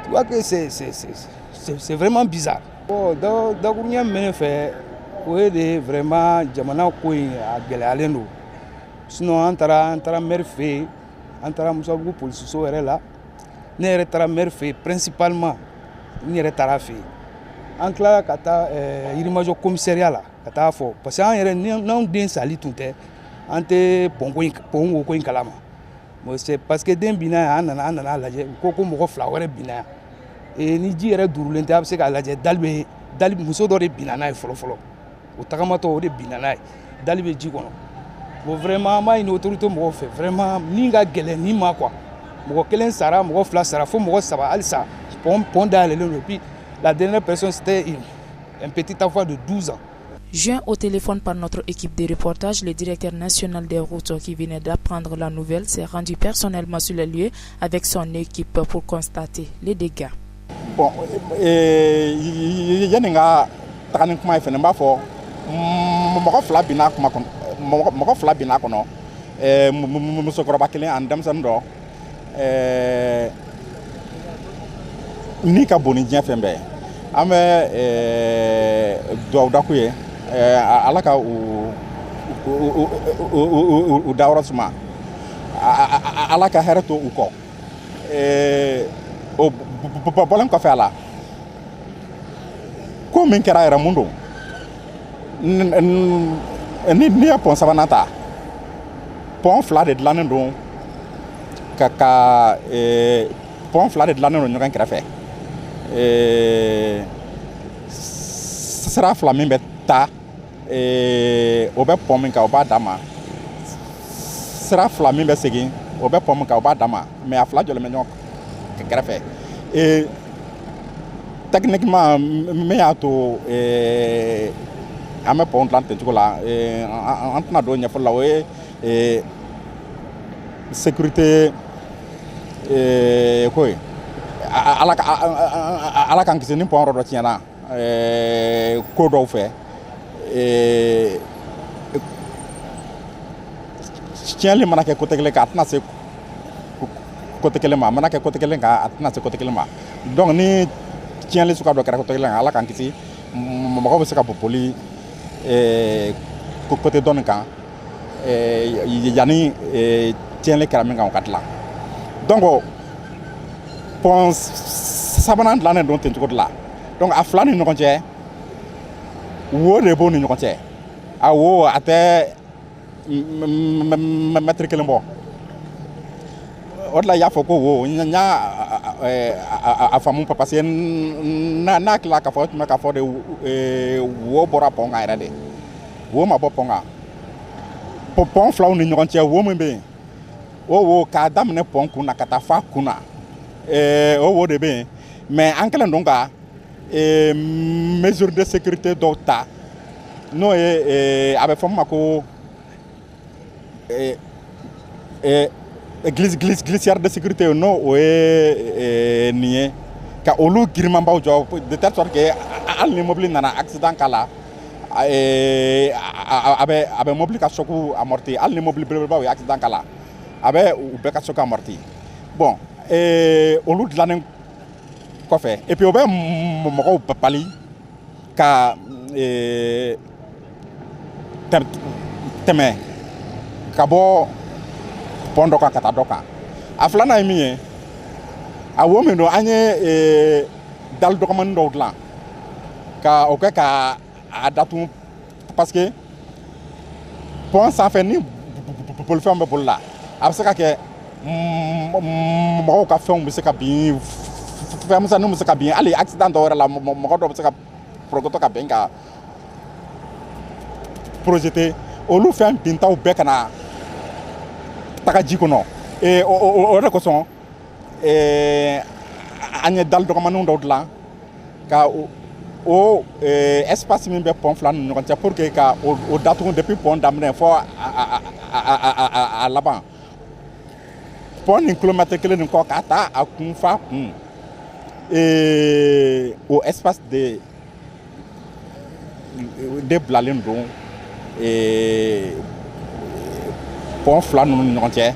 Speaker 21: tu vois que c'est vraiment bizarre bon da kunya mena fe ouais de vraiment jamana ko a gele alendo sinon antara merfe antara musabu police so era là ne era tara merfe principalement ni era tara fe en clara kata irimajo commissariat là kata fo parce que en era non den sali tunte ante pongo ko in kalama mo c'est parce que den bina anana laje ko mo ko flawere bina e ni ji era durulente abse ka laje dalbe muso do de bina na folo o tagamato o de bina na dalbe ji kono bon vraiment ma une autorité mo fait vraiment ni nga gele ni ma quoi mo kelen sara mo fla sara fo mo saba alsa pon dans le puis la dernière personne c'était un petit enfant de 12 ans.
Speaker 2: Joint au téléphone par notre équipe de reportage, le directeur national des routes qui venait d'apprendre la nouvelle s'est rendu personnellement sur le lieu avec son équipe pour constater les dégâts.
Speaker 19: Bon, yaninga takani kuma ifene mbafo mo fla bina kuma mɔgɔ fila binna kɔnɔ musokɔrɔba kelen ani denmisɛnnin dɔ ni ka bon ni diɲɛ fɛn bɛɛ an bɛ dugawu da k'u ye ala ka u dayɔrɔ suma ala ka hɛrɛ to u kɔ o bɔlen kɔfɛ a la ko min kɛra yɛrɛ mun don ni ye pont sabanan ta pont fila de dilannen don pont fila de dilannen don ɲɔgɔn kɛrɛfɛ sira fila min bɛ taa o bɛ pont min kan o b'a dan ma sira fila min bɛ segin o bɛ pont min kan o b'a dan ma mais a fila jɔlen bɛ ɲɔgɔn kɛrɛfɛ techniquement min y'a to an bɛ pont dilan ten cogo la an tɛna don ɲɛfɔli la o ye sécurité ko ye ala k'an kisi ni pont yɔrɔ dɔ tiɲɛna ko dɔw fɛ tiɲɛli mana kɛ côté kelen kan a tɛna se côté kelen ma a mana kɛ côté kelen kan a tɛna se côté kelen ma donc ni tiɲɛli suguya dɔ kɛra côté kelen kan ala k'an kisi mɔgɔw bɛ se ka boli côté dɔnni kan yanni tiɲɛli kɛra min kan o ka dilan donc pont sabanan dilannen don ten cogo de la donc a fila ni ɲɔgɔn cɛ wo de b'o ni ɲɔgɔn cɛ a wo a tɛ mètre kelen bɔ au-delà il y a foko wo nya a famu parce que na kla ka fo de wo bora ponga era de wo ma bo ponga pon flaw ni nyon tie wo mbe wo ka dam ne pon kuna kata fa kuna wo de be mais en kala ndonga mesure de sécurité d'ota no avec forme ko glissière de sécurité no nié ka olu girman baw jo de telle sorte que al ni mobile nana accident kala abe mobile ka soku amorti al ni mobile baw accident kala abe u be ka soku amorti bon olu dlanen ko fait et puis obe mo ko pali ka teme kabo pondo ka kata doka aflana mi a women no anye dal document do la ka oka ka adatu parce que pour ça fait ni pour le faire pour là absaka ke mo ka fon bi se ka bi fam sa no se ka bi ali accident do la mo ko do se ka progoto ka benga projeté olu fait un pinta ou bekana taka jikono e o re ko son anye dal do manu do la ka o espace min be pon flan no kan pour que ka o datu depuis pon damne fo à là-bas pon ni kilomètre kele ni ko kata akun fa kun au espace de blalen do pon flan no kan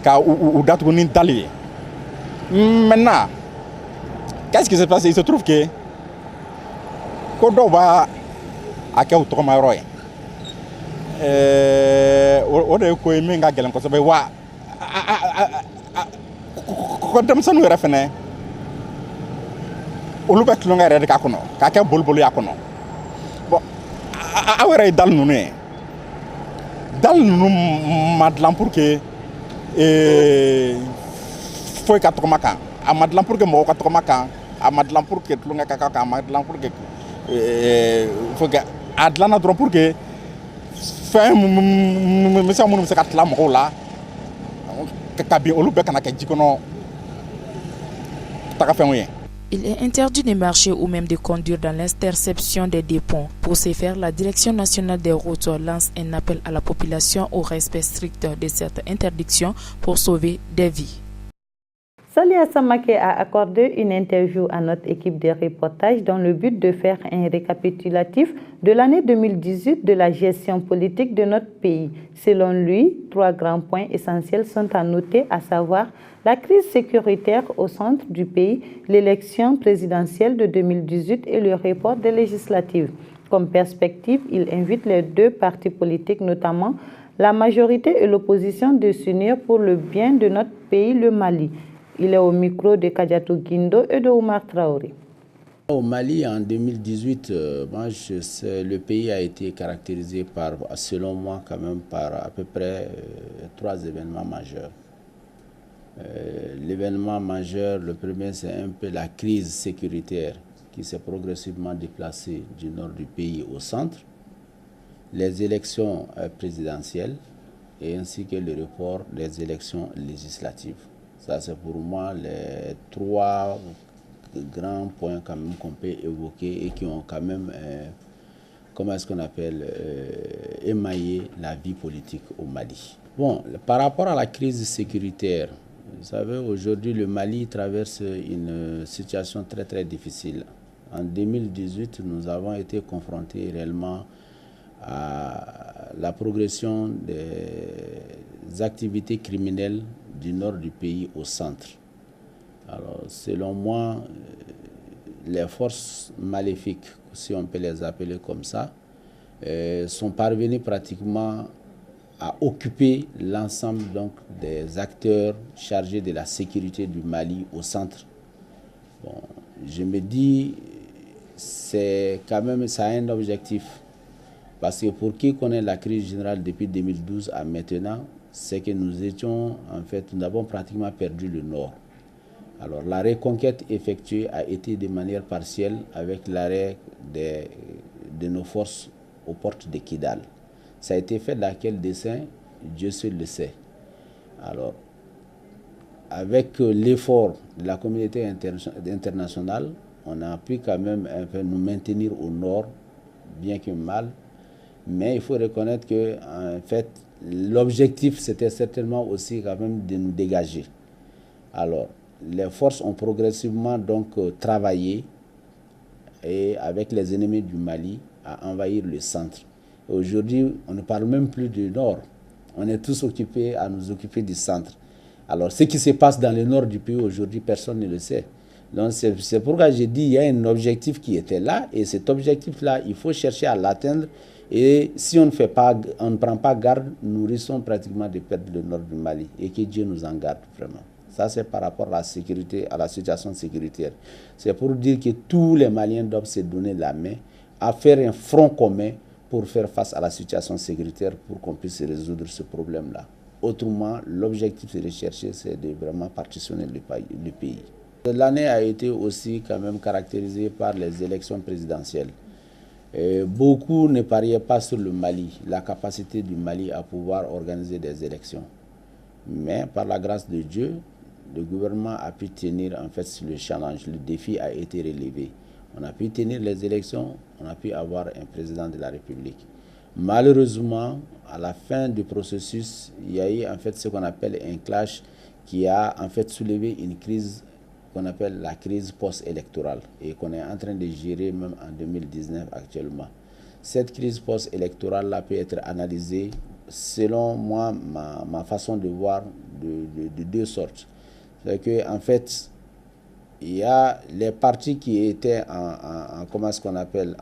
Speaker 19: ka ou datu ni dali. Maintenant, qu'est-ce qui s'est passé? Il se trouve que Kodoba a été au Tomaroy. On est au Minga Galan Kosobe. Wa Kodamson nous refait. Olubek longa de Kakono, Kaka Bulbuli Akono. Bon, awere dal nuné. Dal nous madlam pour que foi ka to maka amadlan pour que mo ka to maka amadlan pour que tlunga ka ka amadlan pour que faut que adlana dron pour que fin me sa mo se ka tla mo la ka bi olu be kana ka jikono ta ka fin oui.
Speaker 2: Il est interdit de marcher ou même de conduire dans l'interception des déponts. Pour ce faire, la Direction nationale des routes lance un appel à la population au respect strict de cette interdiction pour sauver des vies.
Speaker 1: Salia Samake a accordé une interview à notre équipe de reportage dans le but de faire un récapitulatif de l'année 2018 de la gestion politique de notre pays. Selon lui, 3 grands points essentiels sont à noter, à savoir la crise sécuritaire au centre du pays, l'élection présidentielle de 2018 et le report des législatives. Comme perspective, il invite les 2 partis politiques, notamment la majorité et l'opposition, de s'unir pour le bien de notre pays, le Mali. Il est au micro de Kadiatou Guindo et de Oumar Traoré.
Speaker 3: Au Mali, en 2018, le pays a été caractérisé par, selon moi, quand même, par à peu près 3 événements majeurs. L'événement majeur, le premier, c'est un peu la crise sécuritaire qui s'est progressivement déplacée du nord du pays au centre, les élections présidentielles et ainsi que le report des élections législatives. Ça, c'est pour moi les 3 grands points quand même qu'on peut évoquer et qui ont quand même, comment est-ce qu'on appelle, émaillé la vie politique au Mali. Bon, par rapport à la crise sécuritaire, vous savez, aujourd'hui, le Mali traverse une situation très, très difficile. En 2018, nous avons été confrontés réellement à la progression des activités criminelles du nord du pays au centre. Alors, selon moi, les forces maléfiques, si on peut les appeler comme ça, sont parvenues pratiquement à occuper l'ensemble donc des acteurs chargés de la sécurité du Mali au centre. Bon, je me dis, c'est quand même ça a un objectif. Parce que pour qui connaît la crise générale depuis 2012 à maintenant, c'est que nous avons pratiquement perdu le nord. Alors la reconquête effectuée a été de manière partielle avec l'arrêt de nos forces aux portes de Kidal. Ça a été fait dans quel dessein? Dieu seul le sait. Alors, avec l'effort de la communauté internationale, on a pu quand même un peu nous maintenir au nord, bien que mal. Mais il faut reconnaître que, en fait, l'objectif, c'était certainement aussi quand même de nous dégager. Alors, les forces ont progressivement donc travaillé et avec les ennemis du Mali à envahir le centre. Aujourd'hui, on ne parle même plus du nord. On est tous occupés à nous occuper du centre. Alors, ce qui se passe dans le nord du pays aujourd'hui, personne ne le sait. Donc, c'est pourquoi j'ai dit qu'il y a un objectif qui était là, et cet objectif-là, il faut chercher à l'atteindre. Et si on ne prend pas garde, nous risquons pratiquement de perdre le nord du Mali. Et que Dieu nous en garde vraiment. Ça, c'est par rapport à la sécurité, à la situation sécuritaire. C'est pour dire que tous les Maliens doivent se donner la main à faire un front commun pour faire face à la situation sécuritaire, pour qu'on puisse résoudre ce problème-là. Autrement, l'objectif de rechercher, c'est de vraiment partitionner le pays. L'année a été aussi quand même caractérisée par les élections présidentielles. Beaucoup ne pariaient pas sur le Mali, la capacité du Mali à pouvoir organiser des élections. Mais par la grâce de Dieu, le gouvernement a pu tenir en fait sur le challenge. Le défi a été relevé. On a pu tenir les élections, on a pu avoir un président de la République. Malheureusement, à la fin du processus, il y a eu en fait ce qu'on appelle un clash qui a en fait soulevé une crise qu'on appelle la crise post-électorale et qu'on est en train de gérer même en 2019 actuellement. Cette crise post-électorale peut être analysée selon moi, ma façon de voir de deux sortes. C'est qu'en fait, il y a les partis qui étaient comment est-ce qu'on appelle,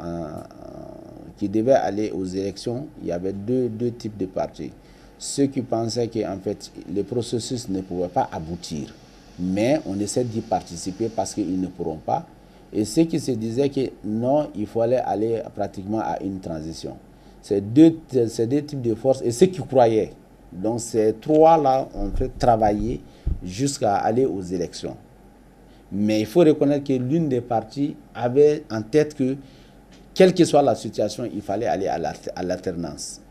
Speaker 3: qui devaient aller aux élections. Il y avait deux types de partis. Ceux qui pensaient qu'en fait, le processus ne pouvait pas aboutir, mais on essaie d'y participer parce qu'ils ne pourront pas. Et ceux qui se disaient que non, il fallait aller pratiquement à une transition. C'est deux types de forces et ceux qui croyaient. Donc ces trois-là ont fait travailler jusqu'à aller aux élections. Mais il faut reconnaître que l'une des parties avait en tête que, quelle que soit la situation, il fallait aller à l'alternance.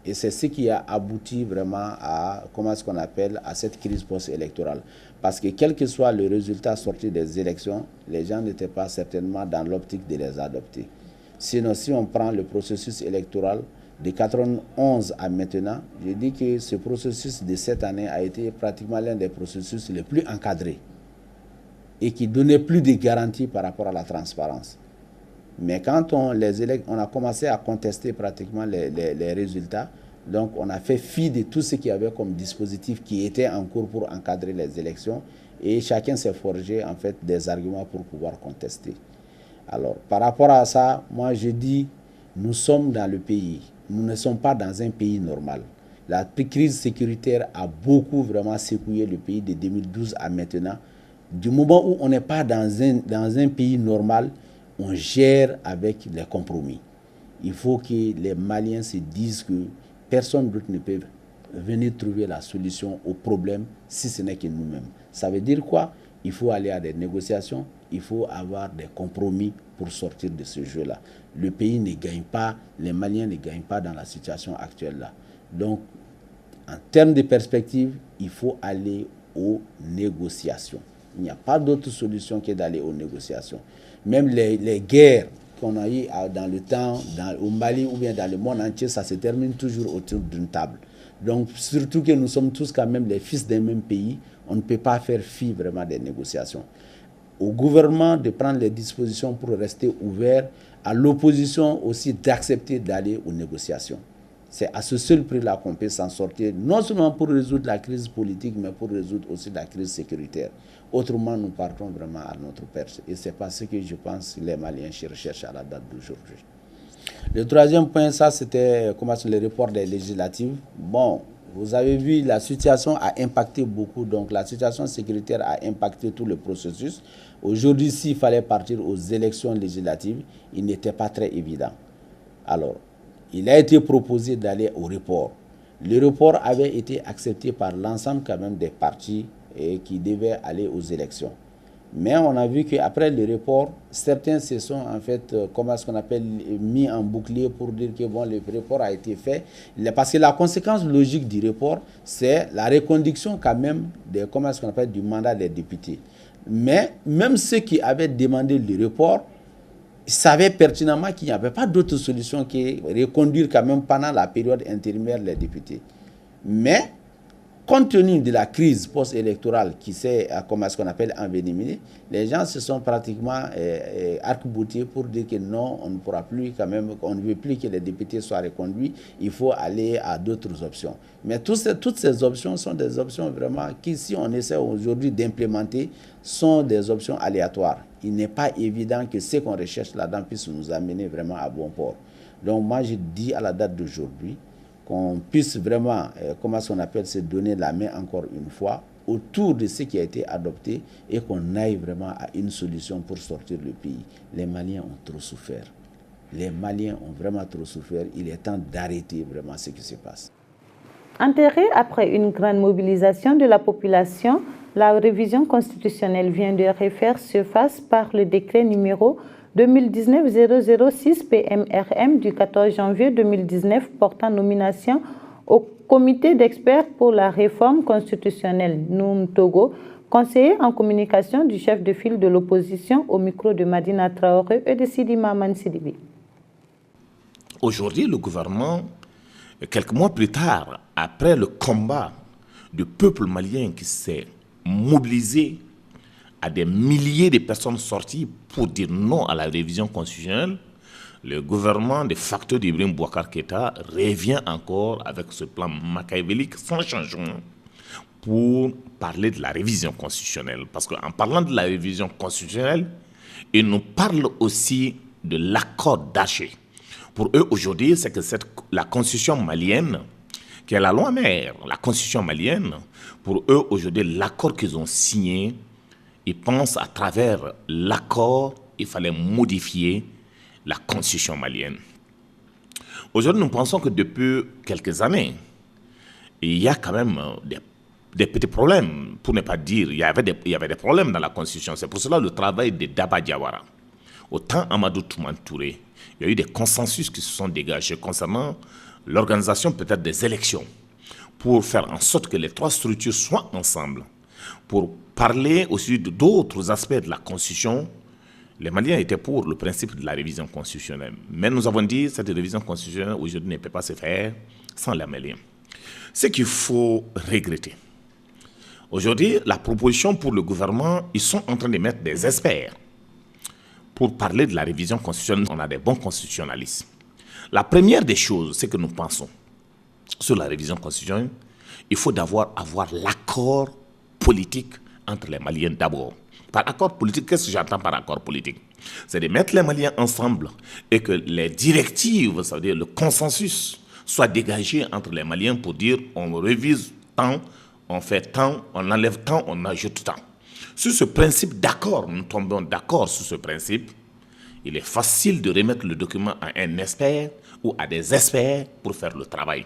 Speaker 3: Et c'est ce qui a abouti vraiment à, comment est-ce qu'on appelle, à cette crise post-électorale. Parce que quel que soit le résultat sorti des élections, les gens n'étaient pas certainement dans l'optique de les adopter. Sinon, si on prend le processus électoral de 1991 à maintenant, je dis que ce processus de cette année a été pratiquement l'un des processus les plus encadrés et qui donnait plus de garanties par rapport à la transparence. Mais quand on a commencé à contester pratiquement les résultats, donc on a fait fi de tout ce qu'il y avait comme dispositif qui était en cours pour encadrer les élections et chacun s'est forgé en fait des arguments pour pouvoir contester. Alors par rapport à ça, moi je dis, nous sommes dans le pays, nous ne sommes pas dans un pays normal. La crise sécuritaire a beaucoup vraiment secoué le pays de 2012 à maintenant. Du moment où on n'est pas dans un pays normal, on gère avec les compromis. Il faut que les Maliens se disent que personne d'autre ne peut venir trouver la solution au problème si ce n'est que nous-mêmes. Ça veut dire quoi? Il faut aller à des négociations, il faut avoir des compromis pour sortir de ce jeu-là. Le pays ne gagne pas, les Maliens ne gagnent pas dans la situation actuelle-là. Donc, en termes de perspective, il faut aller aux négociations. Il n'y a pas d'autre solution que d'aller aux négociations. Même les guerres qu'on a eues dans le temps, au Mali ou bien dans le monde entier, ça se termine toujours autour d'une table. Donc, surtout que nous sommes tous quand même les fils d'un même pays, on ne peut pas faire fi vraiment des négociations. Au gouvernement de prendre les dispositions pour rester ouvert, à l'opposition aussi d'accepter d'aller aux négociations. C'est à ce seul prix-là qu'on peut s'en sortir, non seulement pour résoudre la crise politique, mais pour résoudre aussi la crise sécuritaire. Autrement, nous partons vraiment à notre perte. Et c'est pas ce que je pense que les Maliens recherchent à la date d'aujourd'hui. Le troisième point, ça, c'était le report des législatives. Bon, vous avez vu, la situation a impacté beaucoup. Donc, la situation sécuritaire a impacté tout le processus. Aujourd'hui, s'il fallait partir aux élections législatives, il n'était pas très évident. Alors, il a été proposé d'aller au report. Le report avait été accepté par l'ensemble quand même des partis qui devaient aller aux élections. Mais on a vu qu'après le report, certains se sont en fait, comment est-ce qu'on appelle, mis en bouclier pour dire que bon, le report a été fait. Parce que la conséquence logique du report, c'est la reconduction quand même comment est-ce qu'on appelle, du mandat des députés. Mais même ceux qui avaient demandé le report savaient pertinemment qu'il n'y avait pas d'autre solution que reconduire quand même pendant la période intérimaire les députés. Mais compte tenu de la crise post-électorale qui s'est, comment est-ce qu'on appelle, envenimée, les gens se sont pratiquement arc-boutés pour dire que non, on ne pourra plus quand même, on ne veut plus que les députés soient reconduits, il faut aller à d'autres options. Mais toutes ces options sont des options vraiment qui, si on essaie aujourd'hui d'implémenter, sont des options aléatoires. Il n'est pas évident que ce qu'on recherche là-dedans puisse nous amener vraiment à bon port. Donc moi, je dis à la date d'aujourd'hui, qu'on puisse vraiment, comment on appelle, se donner la main encore une fois autour de ce qui a été adopté et qu'on aille vraiment à une solution pour sortir le pays. Les Maliens ont trop souffert. Les Maliens ont vraiment trop souffert. Il est temps d'arrêter vraiment ce qui se passe.
Speaker 1: Enterrée après une grande mobilisation de la population, la révision constitutionnelle vient de refaire surface par le décret numéro 2019-006 PMRM du 14 janvier 2019 portant nomination au comité d'experts pour la réforme constitutionnelle Noum Togo, conseiller en communication du chef de file de l'opposition au micro de Madina Traoré et de Sidi Maman Sidibi.
Speaker 4: Aujourd'hui, le gouvernement, quelques mois plus tard, après le combat du peuple malien qui s'est mobilisé à des milliers de personnes sorties pour dire non à la révision constitutionnelle, le gouvernement de facto d'Ibrahim Boubacar Keïta revient encore avec ce plan machiavélique sans changement pour parler de la révision constitutionnelle. Parce qu'en parlant de la révision constitutionnelle, ils nous parlent aussi de l'accord d'Aché. Pour eux, aujourd'hui, c'est que la constitution malienne, qui est la loi mère, la constitution malienne, pour eux, aujourd'hui, l'accord qu'ils ont signé, ils pensent à travers l'accord, il fallait modifier la constitution malienne. Aujourd'hui, nous pensons que depuis quelques années, il y a quand même des petits problèmes, pour ne pas dire, il y avait des problèmes dans la constitution. C'est pour cela le travail de Daba Diawara. Autant Amadou Toumane Touré, il y a eu des consensus qui se sont dégagés concernant l'organisation peut-être des élections, pour faire en sorte que les trois structures soient ensemble, pour parler aussi d'autres aspects de la Constitution. Les Maliens étaient pour le principe de la révision constitutionnelle. Mais nous avons dit que cette révision constitutionnelle aujourd'hui ne peut pas se faire sans les Maliens. Ce qu'il faut regretter. Aujourd'hui, la proposition pour le gouvernement, ils sont en train de mettre des experts pour parler de la révision constitutionnelle. On a des bons constitutionnalistes. La première des choses, c'est que nous pensons sur la révision constitutionnelle, il faut avoir l'accord politique entre les Maliens d'abord. Par accord politique, qu'est-ce que j'entends par accord politique? C'est de mettre les Maliens ensemble et que les directives, ça veut dire le consensus, soit dégagé entre les Maliens pour dire on révise tant, on fait tant, on enlève tant, on ajoute tant. Sur ce principe d'accord, nous tombons d'accord sur ce principe, il est facile de remettre le document à un expert ou à des experts pour faire le travail.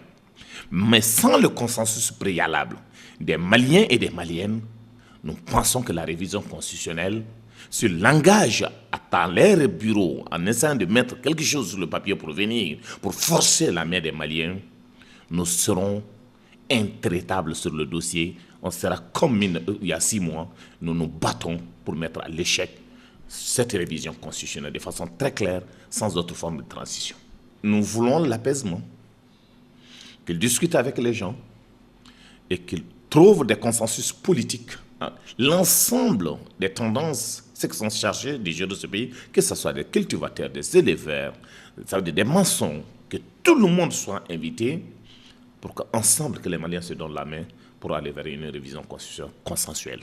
Speaker 4: Mais sans le consensus préalable des Maliens et des Maliennes, nous pensons que la révision constitutionnelle se l'engage dans leur bureau en essayant de mettre quelque chose sur le papier pour venir, pour forcer la main des Maliens. Nous serons intraitables sur le dossier. On sera comme il y a 6 mois. Nous nous battons pour mettre à l'échec cette révision constitutionnelle de façon très claire, sans autre forme de transition. Nous voulons l'apaisement, qu'ils discutent avec les gens et qu'ils trouvent des consensus politiques. L'ensemble des tendances, ceux qui sont chargés du jeu de ce pays, que ce soit des cultivateurs, des éleveurs, ça veut dire des maçons, que tout le monde soit invité pour qu'ensemble, que les Maliens se donnent la main pour aller vers une révision consensuelle.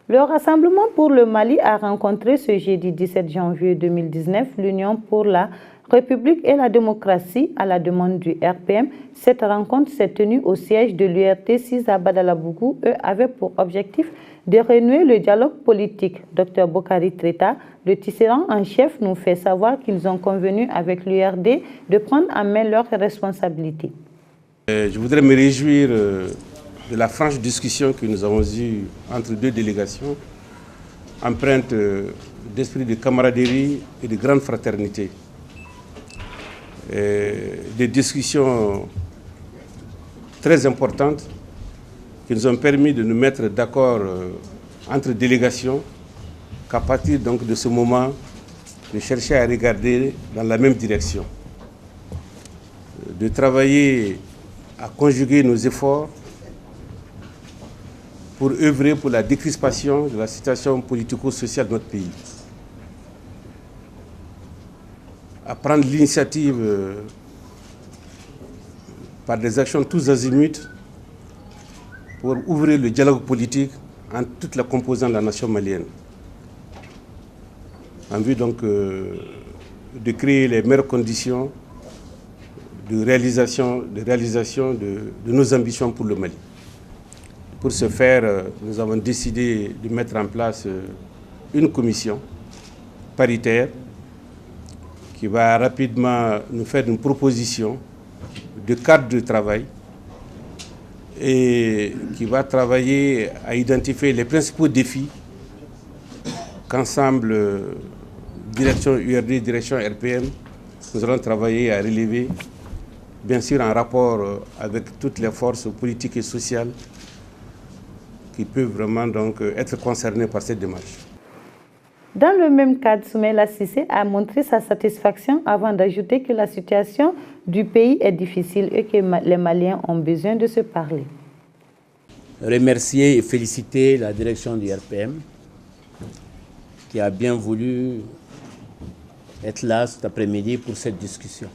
Speaker 1: Le Rassemblement pour le Mali a rencontré ce jeudi 17 janvier 2019 l'Union pour la République et la démocratie à la demande du RPM. Cette rencontre s'est tenue au siège de l'URT 6 à Badalabougou. Eux avaient pour objectif de renouer le dialogue politique. Dr Bokari Treta, le tisserand en chef, nous fait savoir qu'ils ont convenu avec l'URD de prendre en main leurs responsabilités.
Speaker 5: Je voudrais me réjouir de la franche discussion que nous avons eue entre deux délégations, empreinte d'esprit de camaraderie et de grande fraternité. Des discussions très importantes qui nous ont permis de nous mettre d'accord entre délégations, qu'à partir donc de ce moment, de chercher à regarder dans la même direction, de travailler à conjuguer nos efforts pour œuvrer pour la décrispation de la situation politico-sociale de notre pays, à prendre l'initiative par des actions tous azimuts pour ouvrir le dialogue politique entre toutes les composantes de la nation malienne, en vue donc de créer les meilleures conditions de réalisation de nos ambitions pour le Mali. Pour ce faire, nous avons décidé de mettre en place une commission paritaire qui va rapidement nous faire une proposition de cadre de travail et qui va travailler à identifier les principaux défis qu'ensemble, direction URD, direction RPM, nous allons travailler à relever, bien sûr en rapport avec toutes les forces politiques et sociales qui peuvent vraiment donc être concernées par cette démarche.
Speaker 1: Dans le même cadre, Soumaïla Cissé a montré sa satisfaction avant d'ajouter que la situation du pays est difficile et que les Maliens ont besoin de se parler.
Speaker 22: Remercier et féliciter la direction du RPM qui a bien voulu être là cet après-midi pour cette discussion.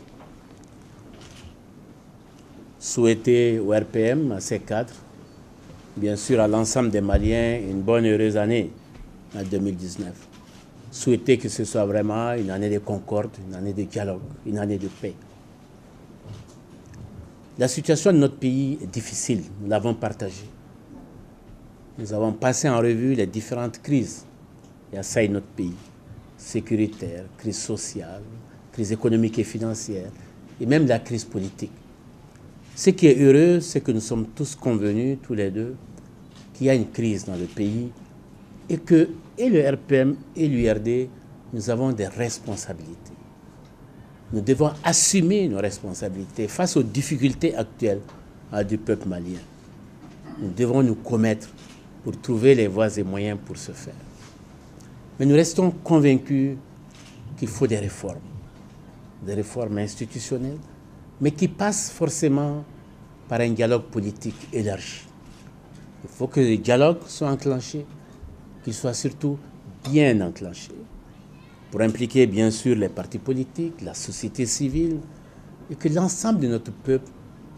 Speaker 22: Souhaiter au RPM, à ses cadres, bien sûr à l'ensemble des Maliens, une bonne et heureuse année en 2019. Souhaiter que ce soit vraiment une année de concorde, une année de dialogue, une année de paix. La situation de notre pays est difficile, nous l'avons partagée. Nous avons passé en revue les différentes crises qui assaillent notre pays. Sécuritaire, crise sociale, crise économique et financière, et même la crise politique. Ce qui est heureux, c'est que nous sommes tous convenus, tous les deux, qu'il y a une crise dans le pays et que, et le RPM et l'URD, nous avons des responsabilités. Nous devons assumer nos responsabilités face aux difficultés actuelles du peuple malien. Nous devons nous commettre pour trouver les voies et moyens pour ce faire. Mais nous restons convaincus qu'il faut des réformes institutionnelles, mais qui passent forcément par un dialogue politique élargi. Il faut que les dialogues soient enclenchés, qu'ils soient surtout bien enclenchés, pour impliquer bien sûr les partis politiques, la société civile, et que l'ensemble de notre peuple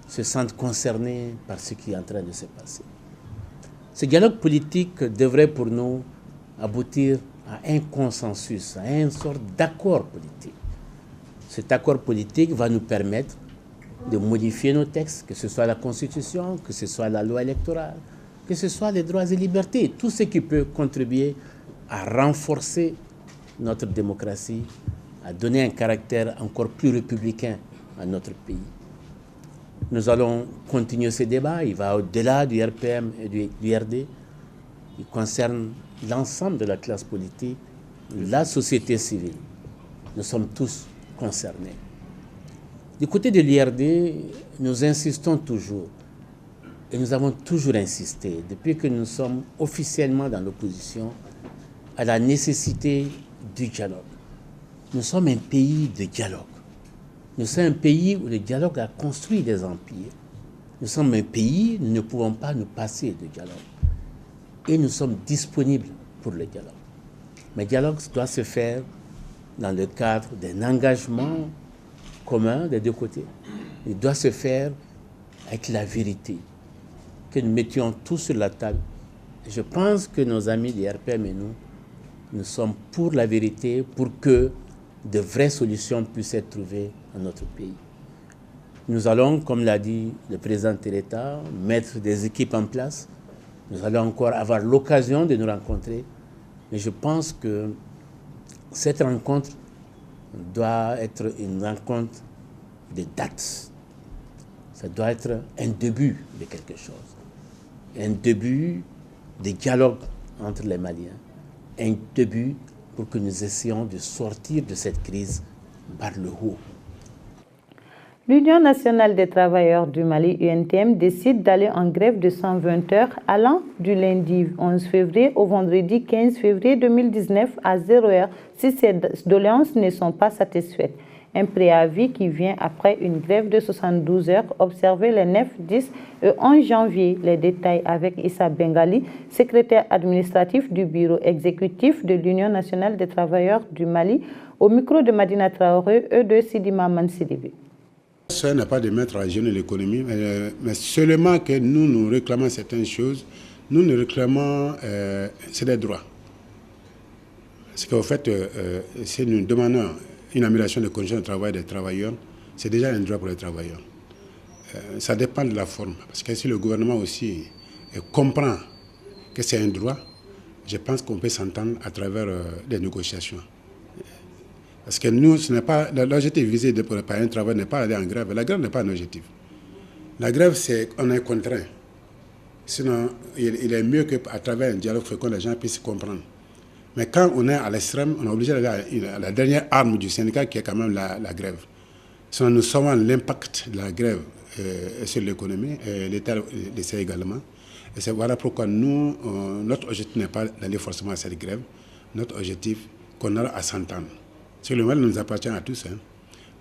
Speaker 22: se sente concerné par ce qui est en train de se passer. Ce dialogue politique devrait pour nous aboutir à un consensus, à une sorte d'accord politique. Cet accord politique va nous permettre de modifier nos textes, que ce soit la Constitution, que ce soit la loi électorale, que ce soit les droits et libertés, tout ce qui peut contribuer à renforcer notre démocratie, à donner un caractère encore plus républicain à notre pays. Nous allons continuer ce débat, il va au-delà du RPM et du URD, il concerne l'ensemble de la classe politique, la société civile. Nous sommes tous concernés. Du côté de l'IRD, nous insistons toujours, et nous avons toujours insisté, depuis que nous sommes officiellement dans l'opposition, à la nécessité du dialogue. Nous sommes un pays de dialogue. Nous sommes un pays où le dialogue a construit des empires. Nous sommes un pays, nous ne pouvons pas nous passer de dialogue. Et nous sommes disponibles pour le dialogue. Mais le dialogue doit se faire dans le cadre d'un engagement commun des deux côtés. Il doit se faire avec la vérité, que nous mettions tout sur la table. Et je pense que nos amis du RPM et nous sommes pour la vérité, pour que de vraies solutions puissent être trouvées dans notre pays. Nous allons, comme l'a dit le président de l'État, mettre des équipes en place. Nous allons encore avoir l'occasion de nous rencontrer. Mais je pense que cette rencontre doit être une rencontre de dates. Ça doit être un début de quelque chose. Un début de dialogue entre les Maliens. Un début pour que nous essayions de sortir de cette crise par le haut.
Speaker 1: L'Union nationale des travailleurs du Mali, UNTM, décide d'aller en grève de 120 heures allant du lundi 11 février au vendredi 15 février 2019 à 0 heure si ces doléances ne sont pas satisfaites. Un préavis qui vient après une grève de 72 heures observée les 9, 10 et 11 janvier. Les détails avec Issa Bengali, secrétaire administratif du bureau exécutif de l'Union nationale des travailleurs du Mali, au micro de Madina Traoré et de Sidima Mansidibi.
Speaker 6: Ce n'est pas de mettre à genoux l'économie, mais seulement que nous réclamons certaines choses. Nous réclamons, c'est des droits. Parce qu'en fait, si nous demandons une amélioration des conditions de travail des travailleurs, c'est déjà un droit pour les travailleurs. Ça dépend de la forme. Parce que si le gouvernement aussi comprend que c'est un droit, je pense qu'on peut s'entendre à travers des négociations. Parce que nous, ce n'est pas l'objectif visé par un travail n'est pas aller en grève. La grève n'est pas un objectif. La grève, c'est qu'on est contraint. Sinon, il est mieux qu'à travers un dialogue fécond, les gens puissent comprendre. Mais quand on est à l'extrême, on est obligé d'aller à la dernière arme du syndicat qui est quand même la grève. Sinon, nous savons l'impact de la grève sur l'économie, l'État le sait également. Et c'est voilà pourquoi nous, notre objectif n'est pas d'aller forcément à cette grève. Notre objectif, qu'on aura à s'entendre. Parce que le Mali nous appartient à tous. Hein.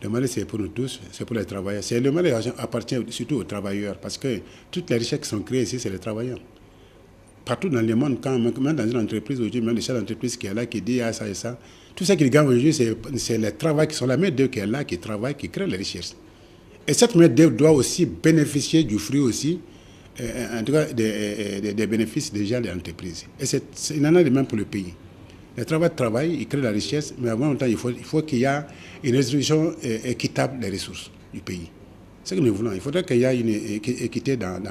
Speaker 6: Le Mali, c'est pour nous tous, c'est pour les travailleurs. Le Mali appartient surtout aux travailleurs, parce que toutes les richesses qui sont créées ici, c'est les travailleurs. Partout dans le monde, même dans une entreprise aujourd'hui, même les chefs d'entreprise qui est là, qui dit ça et ça, tout ce qu'ils gagnent aujourd'hui, c'est les travailleurs qui sont la main-d'œuvre qui est là, qui travaille, qui crée les richesses. Et cette main-d'œuvre doit aussi bénéficier du fruit aussi, en tout cas des bénéfices déjà de l'entreprise. Et il en a de même pour le pays. Les travailleurs travaillent, ils créent la richesse, mais en même temps, il faut qu'il y ait une distribution équitable des ressources du pays. C'est ce que nous voulons. Il faudrait qu'il y ait une équité dans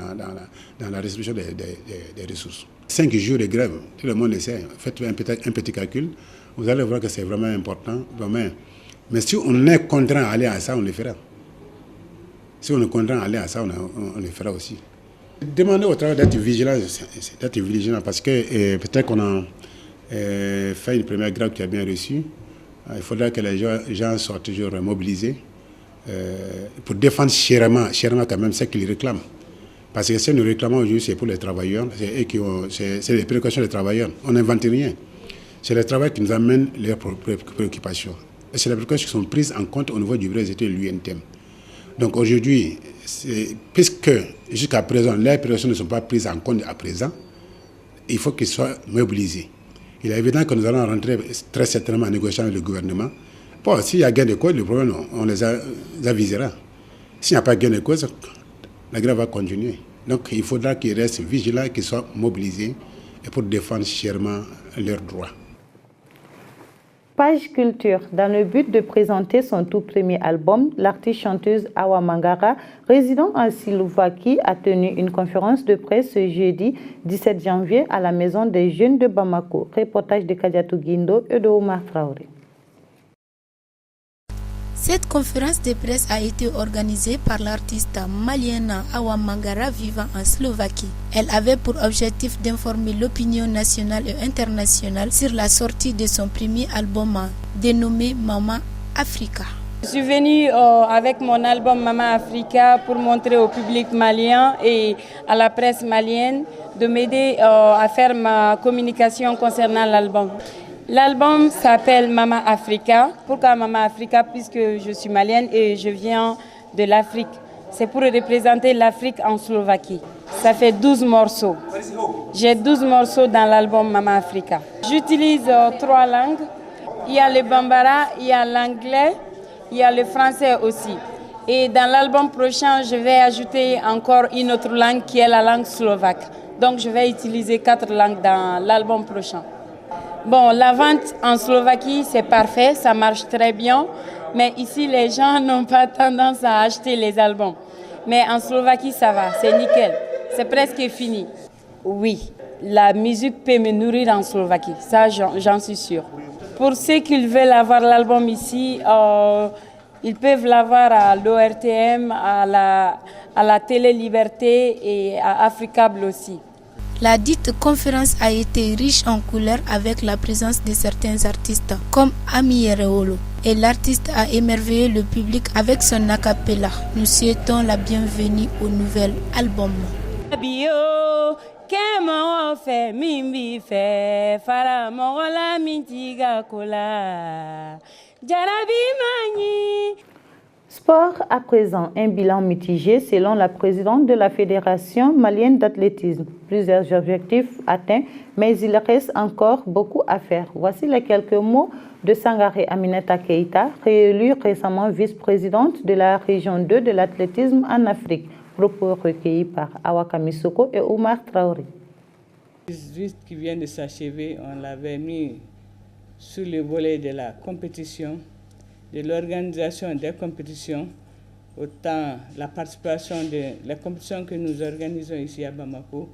Speaker 6: la distribution des ressources. 5 jours de grève, tout le monde le sait. Faites un petit calcul, vous allez voir que c'est vraiment important. Mais si on est contraint à aller à ça, on le fera. Si on est contraint à aller à ça, on le fera aussi. Demandez aux travailleurs d'être vigilants, parce que peut-être qu'on a fait une première grève qui a bien reçu. Il faudra que les gens soient toujours mobilisés pour défendre chèrement quand même ce qu'ils réclament. Parce que si nous réclamons aujourd'hui, c'est pour les travailleurs, c'est les préoccupations des travailleurs. On n'invente rien. C'est les travailleurs qui nous amènent leurs préoccupations. Et c'est les préoccupations qui sont prises en compte au niveau du bureau exécutif de l'UNTM. Donc aujourd'hui, puisque jusqu'à présent, les préoccupations ne sont pas prises en compte à présent, il faut qu'ils soient mobilisés. Il est évident que nous allons rentrer très certainement en négociation avec le gouvernement. Bon, s'il y a gain de cause, le problème, on les avisera. S'il n'y a pas gain de cause, la grève va continuer. Donc il faudra qu'ils restent vigilants, qu'ils soient mobilisés pour défendre chèrement leurs droits.
Speaker 1: Page Culture. Dans le but de présenter son tout premier album, l'artiste chanteuse Awa Mangara, résidant en Slovaquie, a tenu une conférence de presse ce jeudi 17 janvier à la Maison des Jeunes de Bamako. Reportage de Kadiatou Guindo et de Omar Traoré.
Speaker 11: Cette conférence de presse a été organisée par l'artiste malienne Awa Mangara vivant en Slovaquie. Elle avait pour objectif d'informer l'opinion nationale et internationale sur la sortie de son premier album dénommé Mama Africa.
Speaker 7: Je suis venue avec mon album Mama Africa pour montrer au public malien et à la presse malienne de m'aider à faire ma communication concernant l'album. L'album s'appelle Mama Africa. Pourquoi Mama Africa? Puisque je suis malienne et je viens de l'Afrique. C'est pour représenter l'Afrique en Slovaquie. Ça fait 12 morceaux. J'ai 12 morceaux dans l'album Mama Africa. J'utilise 3 langues. Il y a le bambara, il y a l'anglais, il y a le français aussi. Et dans l'album prochain, je vais ajouter encore une autre langue qui est la langue slovaque. Donc je vais utiliser 4 langues dans l'album prochain. Bon, la vente en Slovaquie, c'est parfait, ça marche très bien. Mais ici, les gens n'ont pas tendance à acheter les albums. Mais en Slovaquie, ça va, c'est nickel. C'est presque fini. Oui, la musique peut me nourrir en Slovaquie, ça j'en suis sûre. Pour ceux qui veulent avoir l'album ici, Ils peuvent l'avoir à l'ORTM, à la Télé Liberté et à Africable aussi.
Speaker 11: La dite conférence a été riche en couleurs avec la présence de certains artistes comme Ami Yereolo. Et l'artiste a émerveillé le public avec son a cappella. Nous souhaitons la bienvenue au nouvel album.
Speaker 1: Sport à présent, un bilan mitigé selon la présidente de la Fédération malienne d'athlétisme. Plusieurs objectifs atteints, mais il reste encore beaucoup à faire. Voici les quelques mots de Sangaré Aminata Keïta, réélue récemment vice-présidente de la région 2 de l'athlétisme en Afrique. Propos recueillis par Awaka Missoko et Oumar Traoré.
Speaker 9: Juste qui vient de s'achever, on l'avait mis sur le volet de la compétition, de l'organisation des compétitions, autant la participation de la compétition que nous organisons ici à Bamako,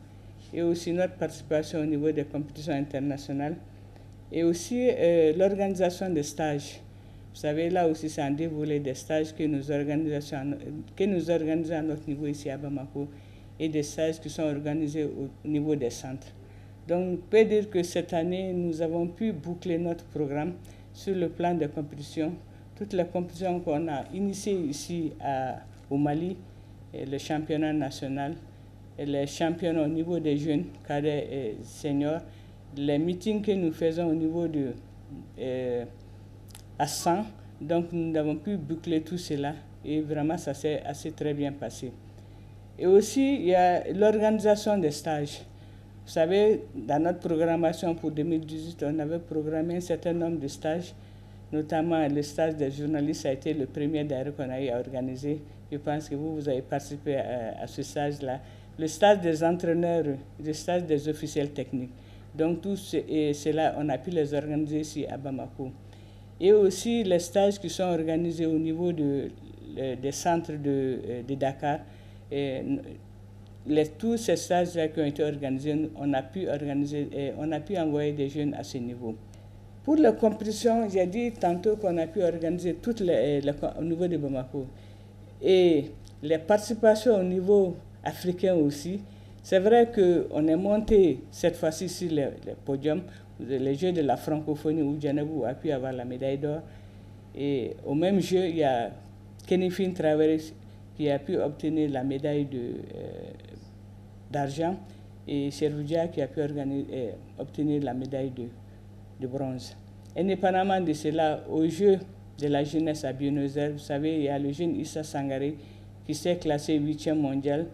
Speaker 9: et aussi notre participation au niveau des compétitions internationales, et aussi l'organisation des stages. Vous savez, là aussi, c'est un des volets des stages que nous organisons à notre niveau ici à Bamako, et des stages qui sont organisés au niveau des centres. Donc, on peut dire que cette année, nous avons pu boucler notre programme sur le plan des compétitions. Toutes les compétitions qu'on a initiées ici au Mali, et le championnat national, et les championnats au niveau des jeunes, cadets et seniors, les meetings que nous faisons au niveau de à 100, donc nous avons pu boucler tout cela et vraiment ça s'est assez très bien passé. Et aussi, il y a l'organisation des stages. Vous savez, dans notre programmation pour 2018, on avait programmé un certain nombre de stages, notamment le stage des journalistes a été le premier d'ailleurs qu'on a eu à organiser. Je pense que vous avez participé à ce stage-là. Le stage des entraîneurs, le stage des officiels techniques. Donc tout cela, on a pu les organiser ici à Bamako. Et aussi les stages qui sont organisés au niveau des centres de Dakar. Tous ces stages-là qui ont été organisés, on a pu envoyer des jeunes à ce niveau. Pour la compétition, j'ai dit tantôt qu'on a pu organiser toutes au niveau de Bamako. Et les participations au niveau africain aussi, c'est vrai qu'on est monté cette fois-ci sur les podiums, les Jeux de la francophonie où Djanabou a pu avoir la médaille d'or. Et au même jeu, il y a Kenifin Traoré qui a pu obtenir la médaille d'argent et Cheroudia qui a pu obtenir la médaille de bronze. Indépendamment de cela, au jeu de la jeunesse à Buenos Aires, vous savez, il y a le jeune Issa Sangaré qui s'est classé 8e mondial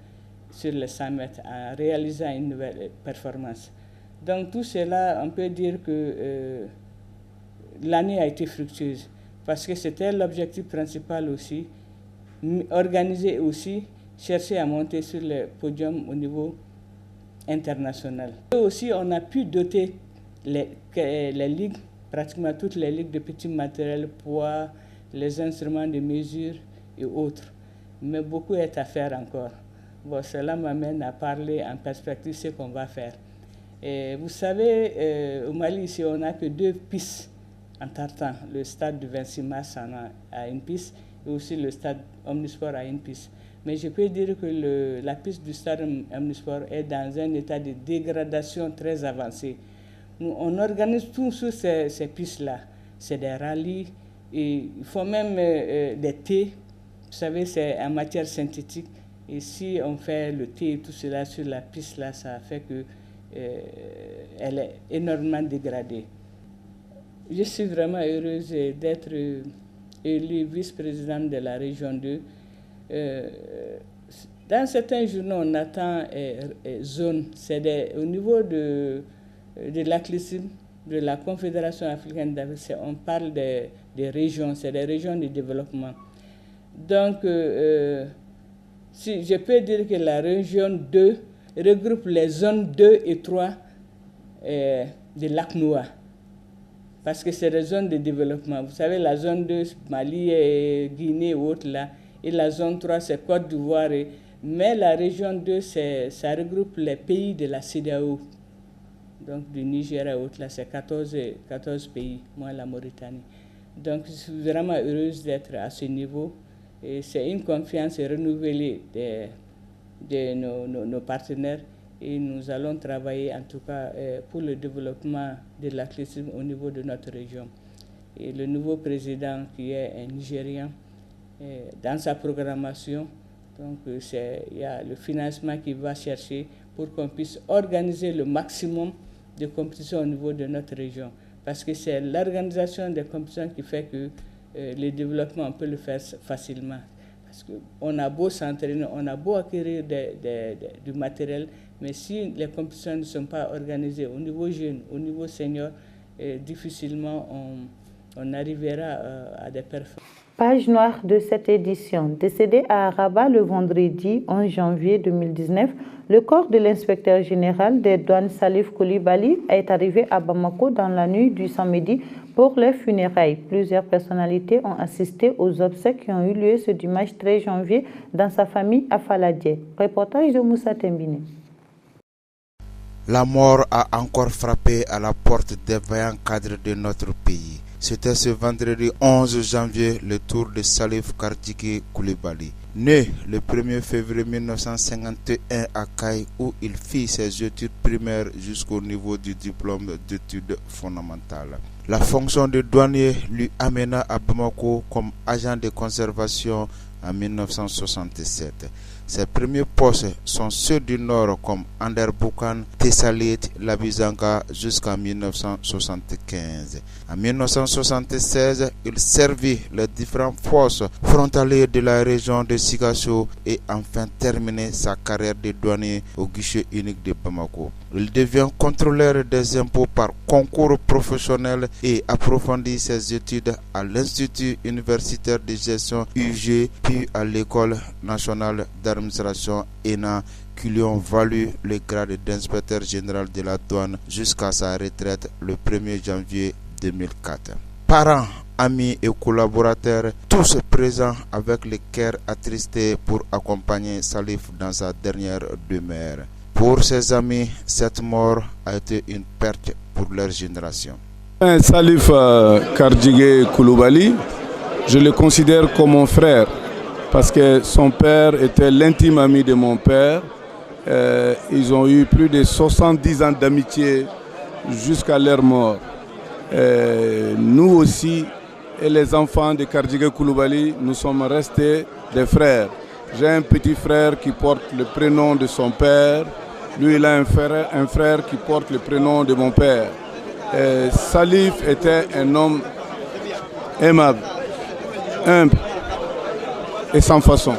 Speaker 9: sur les 100 mètres en réalisant une nouvelle performance. Donc tout cela, on peut dire que l'année a été fructueuse parce que c'était l'objectif principal aussi, organiser aussi, chercher à monter sur le podium au niveau international. Et aussi, on a pu doter les ligues, pratiquement toutes les ligues de petits matériels, poids, les instruments de mesure et autres. Mais beaucoup est à faire encore. Bon, cela m'amène à parler en perspective de ce qu'on va faire. Et vous savez, au Mali, ici, on n'a que 2 pistes en tartan. Le stade du 26 mars a une piste et aussi le stade Omnisport a une piste. Mais je peux dire que la piste du stade Omnisport est dans un état de dégradation très avancé. On organise tout sur ces pistes-là. C'est des rallyes, et il faut même des thés. Vous savez, c'est en matière synthétique. Et si on fait le thé et tout cela sur la piste-là, ça fait qu'elle est énormément dégradée. Je suis vraiment heureuse d'être élue vice-présidente de la région 2. Dans certains journaux, on attend zones. C'est au niveau de l'athlétisme, de la Confédération africaine d'Afrique, on parle des régions, c'est des régions de développement. Donc, si je peux dire que la région 2 regroupe les zones 2 et 3 de l'ACNOA, parce que c'est des zones de développement. Vous savez, la zone 2, Mali et Guinée et autres là, et la zone 3, c'est Côte d'Ivoire. Mais la région 2, ça regroupe les pays de la CEDEAO. Donc du Niger et autres, là, c'est 14 pays, moins la Mauritanie. Donc je suis vraiment heureuse d'être à ce niveau. Et c'est une confiance renouvelée de nos partenaires. Et nous allons travailler en tout cas pour le développement de l'athlétisme au niveau de notre région. Et le nouveau président qui est un Nigérien, dans sa programmation, donc il y a le financement qu'il va chercher pour qu'on puisse organiser le maximum de compétitions au niveau de notre région. Parce que c'est l'organisation des compétitions qui fait que le développement, on peut le faire facilement. Parce qu'on a beau s'entraîner, on a beau acquérir du matériel, mais si les compétitions ne sont pas organisées au niveau jeune, au niveau senior, difficilement on arrivera à des performances.
Speaker 1: Page noire de cette édition. Décédé à Rabat le vendredi 11 janvier 2019, le corps de l'inspecteur général des douanes Salif Koulibaly est arrivé à Bamako dans la nuit du samedi pour les funérailles. Plusieurs personnalités ont assisté aux obsèques qui ont eu lieu ce dimanche 13 janvier dans sa famille à Faladje. Reportage de Moussa Tembine.
Speaker 8: La mort a encore frappé à la porte des vaillants cadres de notre pays. C'était ce vendredi 11 janvier le tour de Salif Kardjiki Koulibaly. Né le 1er février 1951 à Kaï, où il fit ses études primaires jusqu'au niveau du diplôme d'études fondamentales. La fonction de douanier lui amena à Bamako comme agent de conservation en 1967. Ses premiers postes sont ceux du Nord comme Anderboukan, Tessalit, Labizanga jusqu'en 1975. En 1976, il servit les différentes forces frontalières de la région de Sigasso et enfin terminé sa carrière de douanier au guichet unique de Bamako. Il devient contrôleur des impôts par concours professionnel et approfondit ses études à l'Institut universitaire de gestion UG puis à l'École nationale d'administration ENA qui lui ont valu le grade d'inspecteur général de la douane jusqu'à sa retraite le 1er janvier 2004. Parents, amis et collaborateurs, tous présents avec le cœur attristé pour accompagner Salif dans sa dernière demeure. Pour ses amis, cette mort a été une perte pour leur génération.
Speaker 10: Salif Kardjiki Koulibaly, je le considère comme mon frère parce que son père était l'intime ami de mon père. Ils ont eu plus de 70 ans d'amitié jusqu'à leur mort. Nous aussi, et les enfants de Kardjiki Koulibaly, nous sommes restés des frères. J'ai un petit frère qui porte le prénom de son père. Lui, il a un frère qui porte le prénom de mon père. Salif était un homme aimable, humble et sans façon,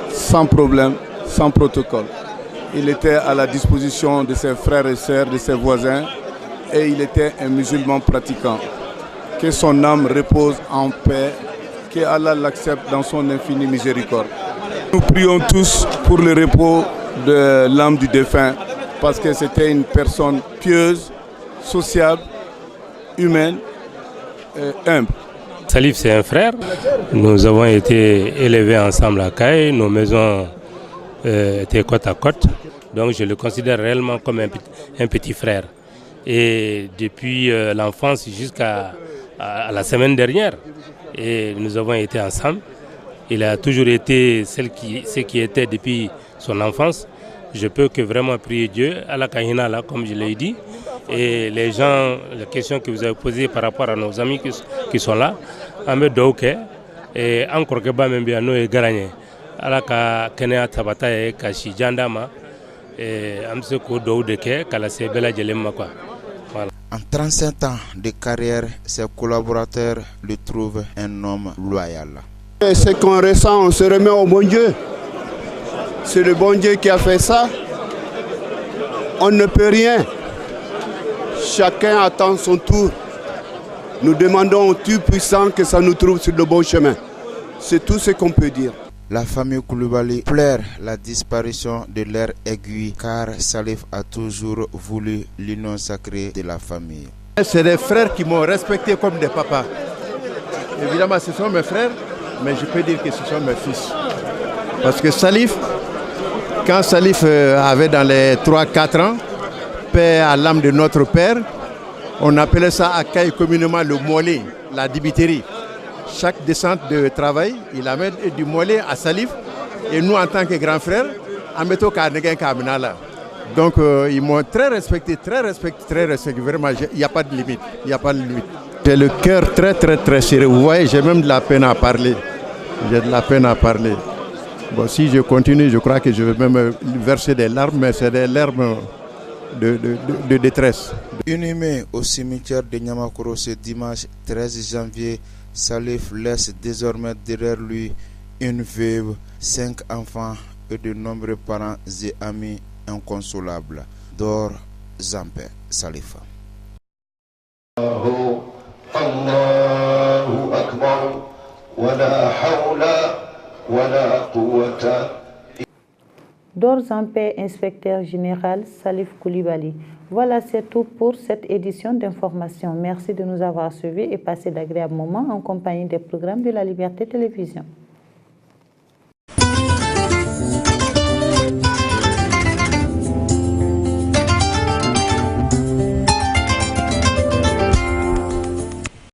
Speaker 10: sans problème, sans protocole. Il était à la disposition de ses frères et sœurs, de ses voisins, et il était un musulman pratiquant. Que son âme repose en paix, que Allah l'accepte dans son infinie miséricorde. Nous prions tous pour le repos de l'âme du défunt, parce que c'était une personne pieuse, sociable, humaine, humble.
Speaker 23: Salif, c'est un frère. Nous avons été élevés ensemble à Kaï. Nos maisons étaient côte à côte. Donc je le considère réellement comme un petit frère. Et depuis l'enfance jusqu'à la semaine dernière, et nous avons été ensemble. Il a toujours été ce qui était depuis son enfance. Je peux que vraiment prier Dieu, à la Kahina, là, comme je l'ai dit. Et les gens, les questions que vous avez posées par rapport à nos amis qui sont là, Ahmed Douke, et encore que Bamembiano et Garagné, à la Kenya Tabata et Kashi Jandama, et Amseko Doudeke, Kalase Bela Djelema.
Speaker 8: En 35 ans de carrière, ses collaborateurs le trouvent un homme loyal.
Speaker 24: Et ce qu'on ressent, on se remet au bon Dieu. C'est le bon Dieu qui a fait ça. On ne peut rien. Chacun attend son tour. Nous demandons au Tout-Puissant que ça nous trouve sur le bon chemin. C'est tout ce qu'on peut dire.
Speaker 8: La famille Koulibaly pleure la disparition de leur aiguille car Salif a toujours voulu l'union sacrée de la famille.
Speaker 25: C'est des frères qui m'ont respecté comme des papas. Évidemment, ce sont mes frères, mais je peux dire que ce sont mes fils. Parce que Salif, quand Salif avait dans les 3-4 ans, paix à l'âme de notre père, on appelait ça à Kaï communément le mollet, la dibiterie. chaque descente de travail, il amène du mollet à Salif. Et nous, en tant que grands frères, en mettant Karnegen Kaminala. Donc, ils m'ont très respecté. Vraiment, il n'y a pas de limite. Il n'y a pas de limite. J'ai le cœur très serré. Vous voyez, j'ai même de la peine à parler. Bon, si je continue, je crois que je vais même verser des larmes, mais c'est des larmes de détresse.
Speaker 8: Inhumé au cimetière de Niamakoro ce dimanche 13 janvier, Salif laisse désormais derrière lui une veuve, 5 enfants et de nombreux parents et amis inconsolables. Dor Zampé Salifa.
Speaker 12: Allahu Akbar, wa la hawla wa la quwwata.
Speaker 1: Dor Zampé, inspecteur général Salif Koulibaly. Voilà, c'est tout pour cette édition d'information. Merci de nous avoir suivis et passé d'agréables moments en compagnie des programmes de la Liberté Télévision.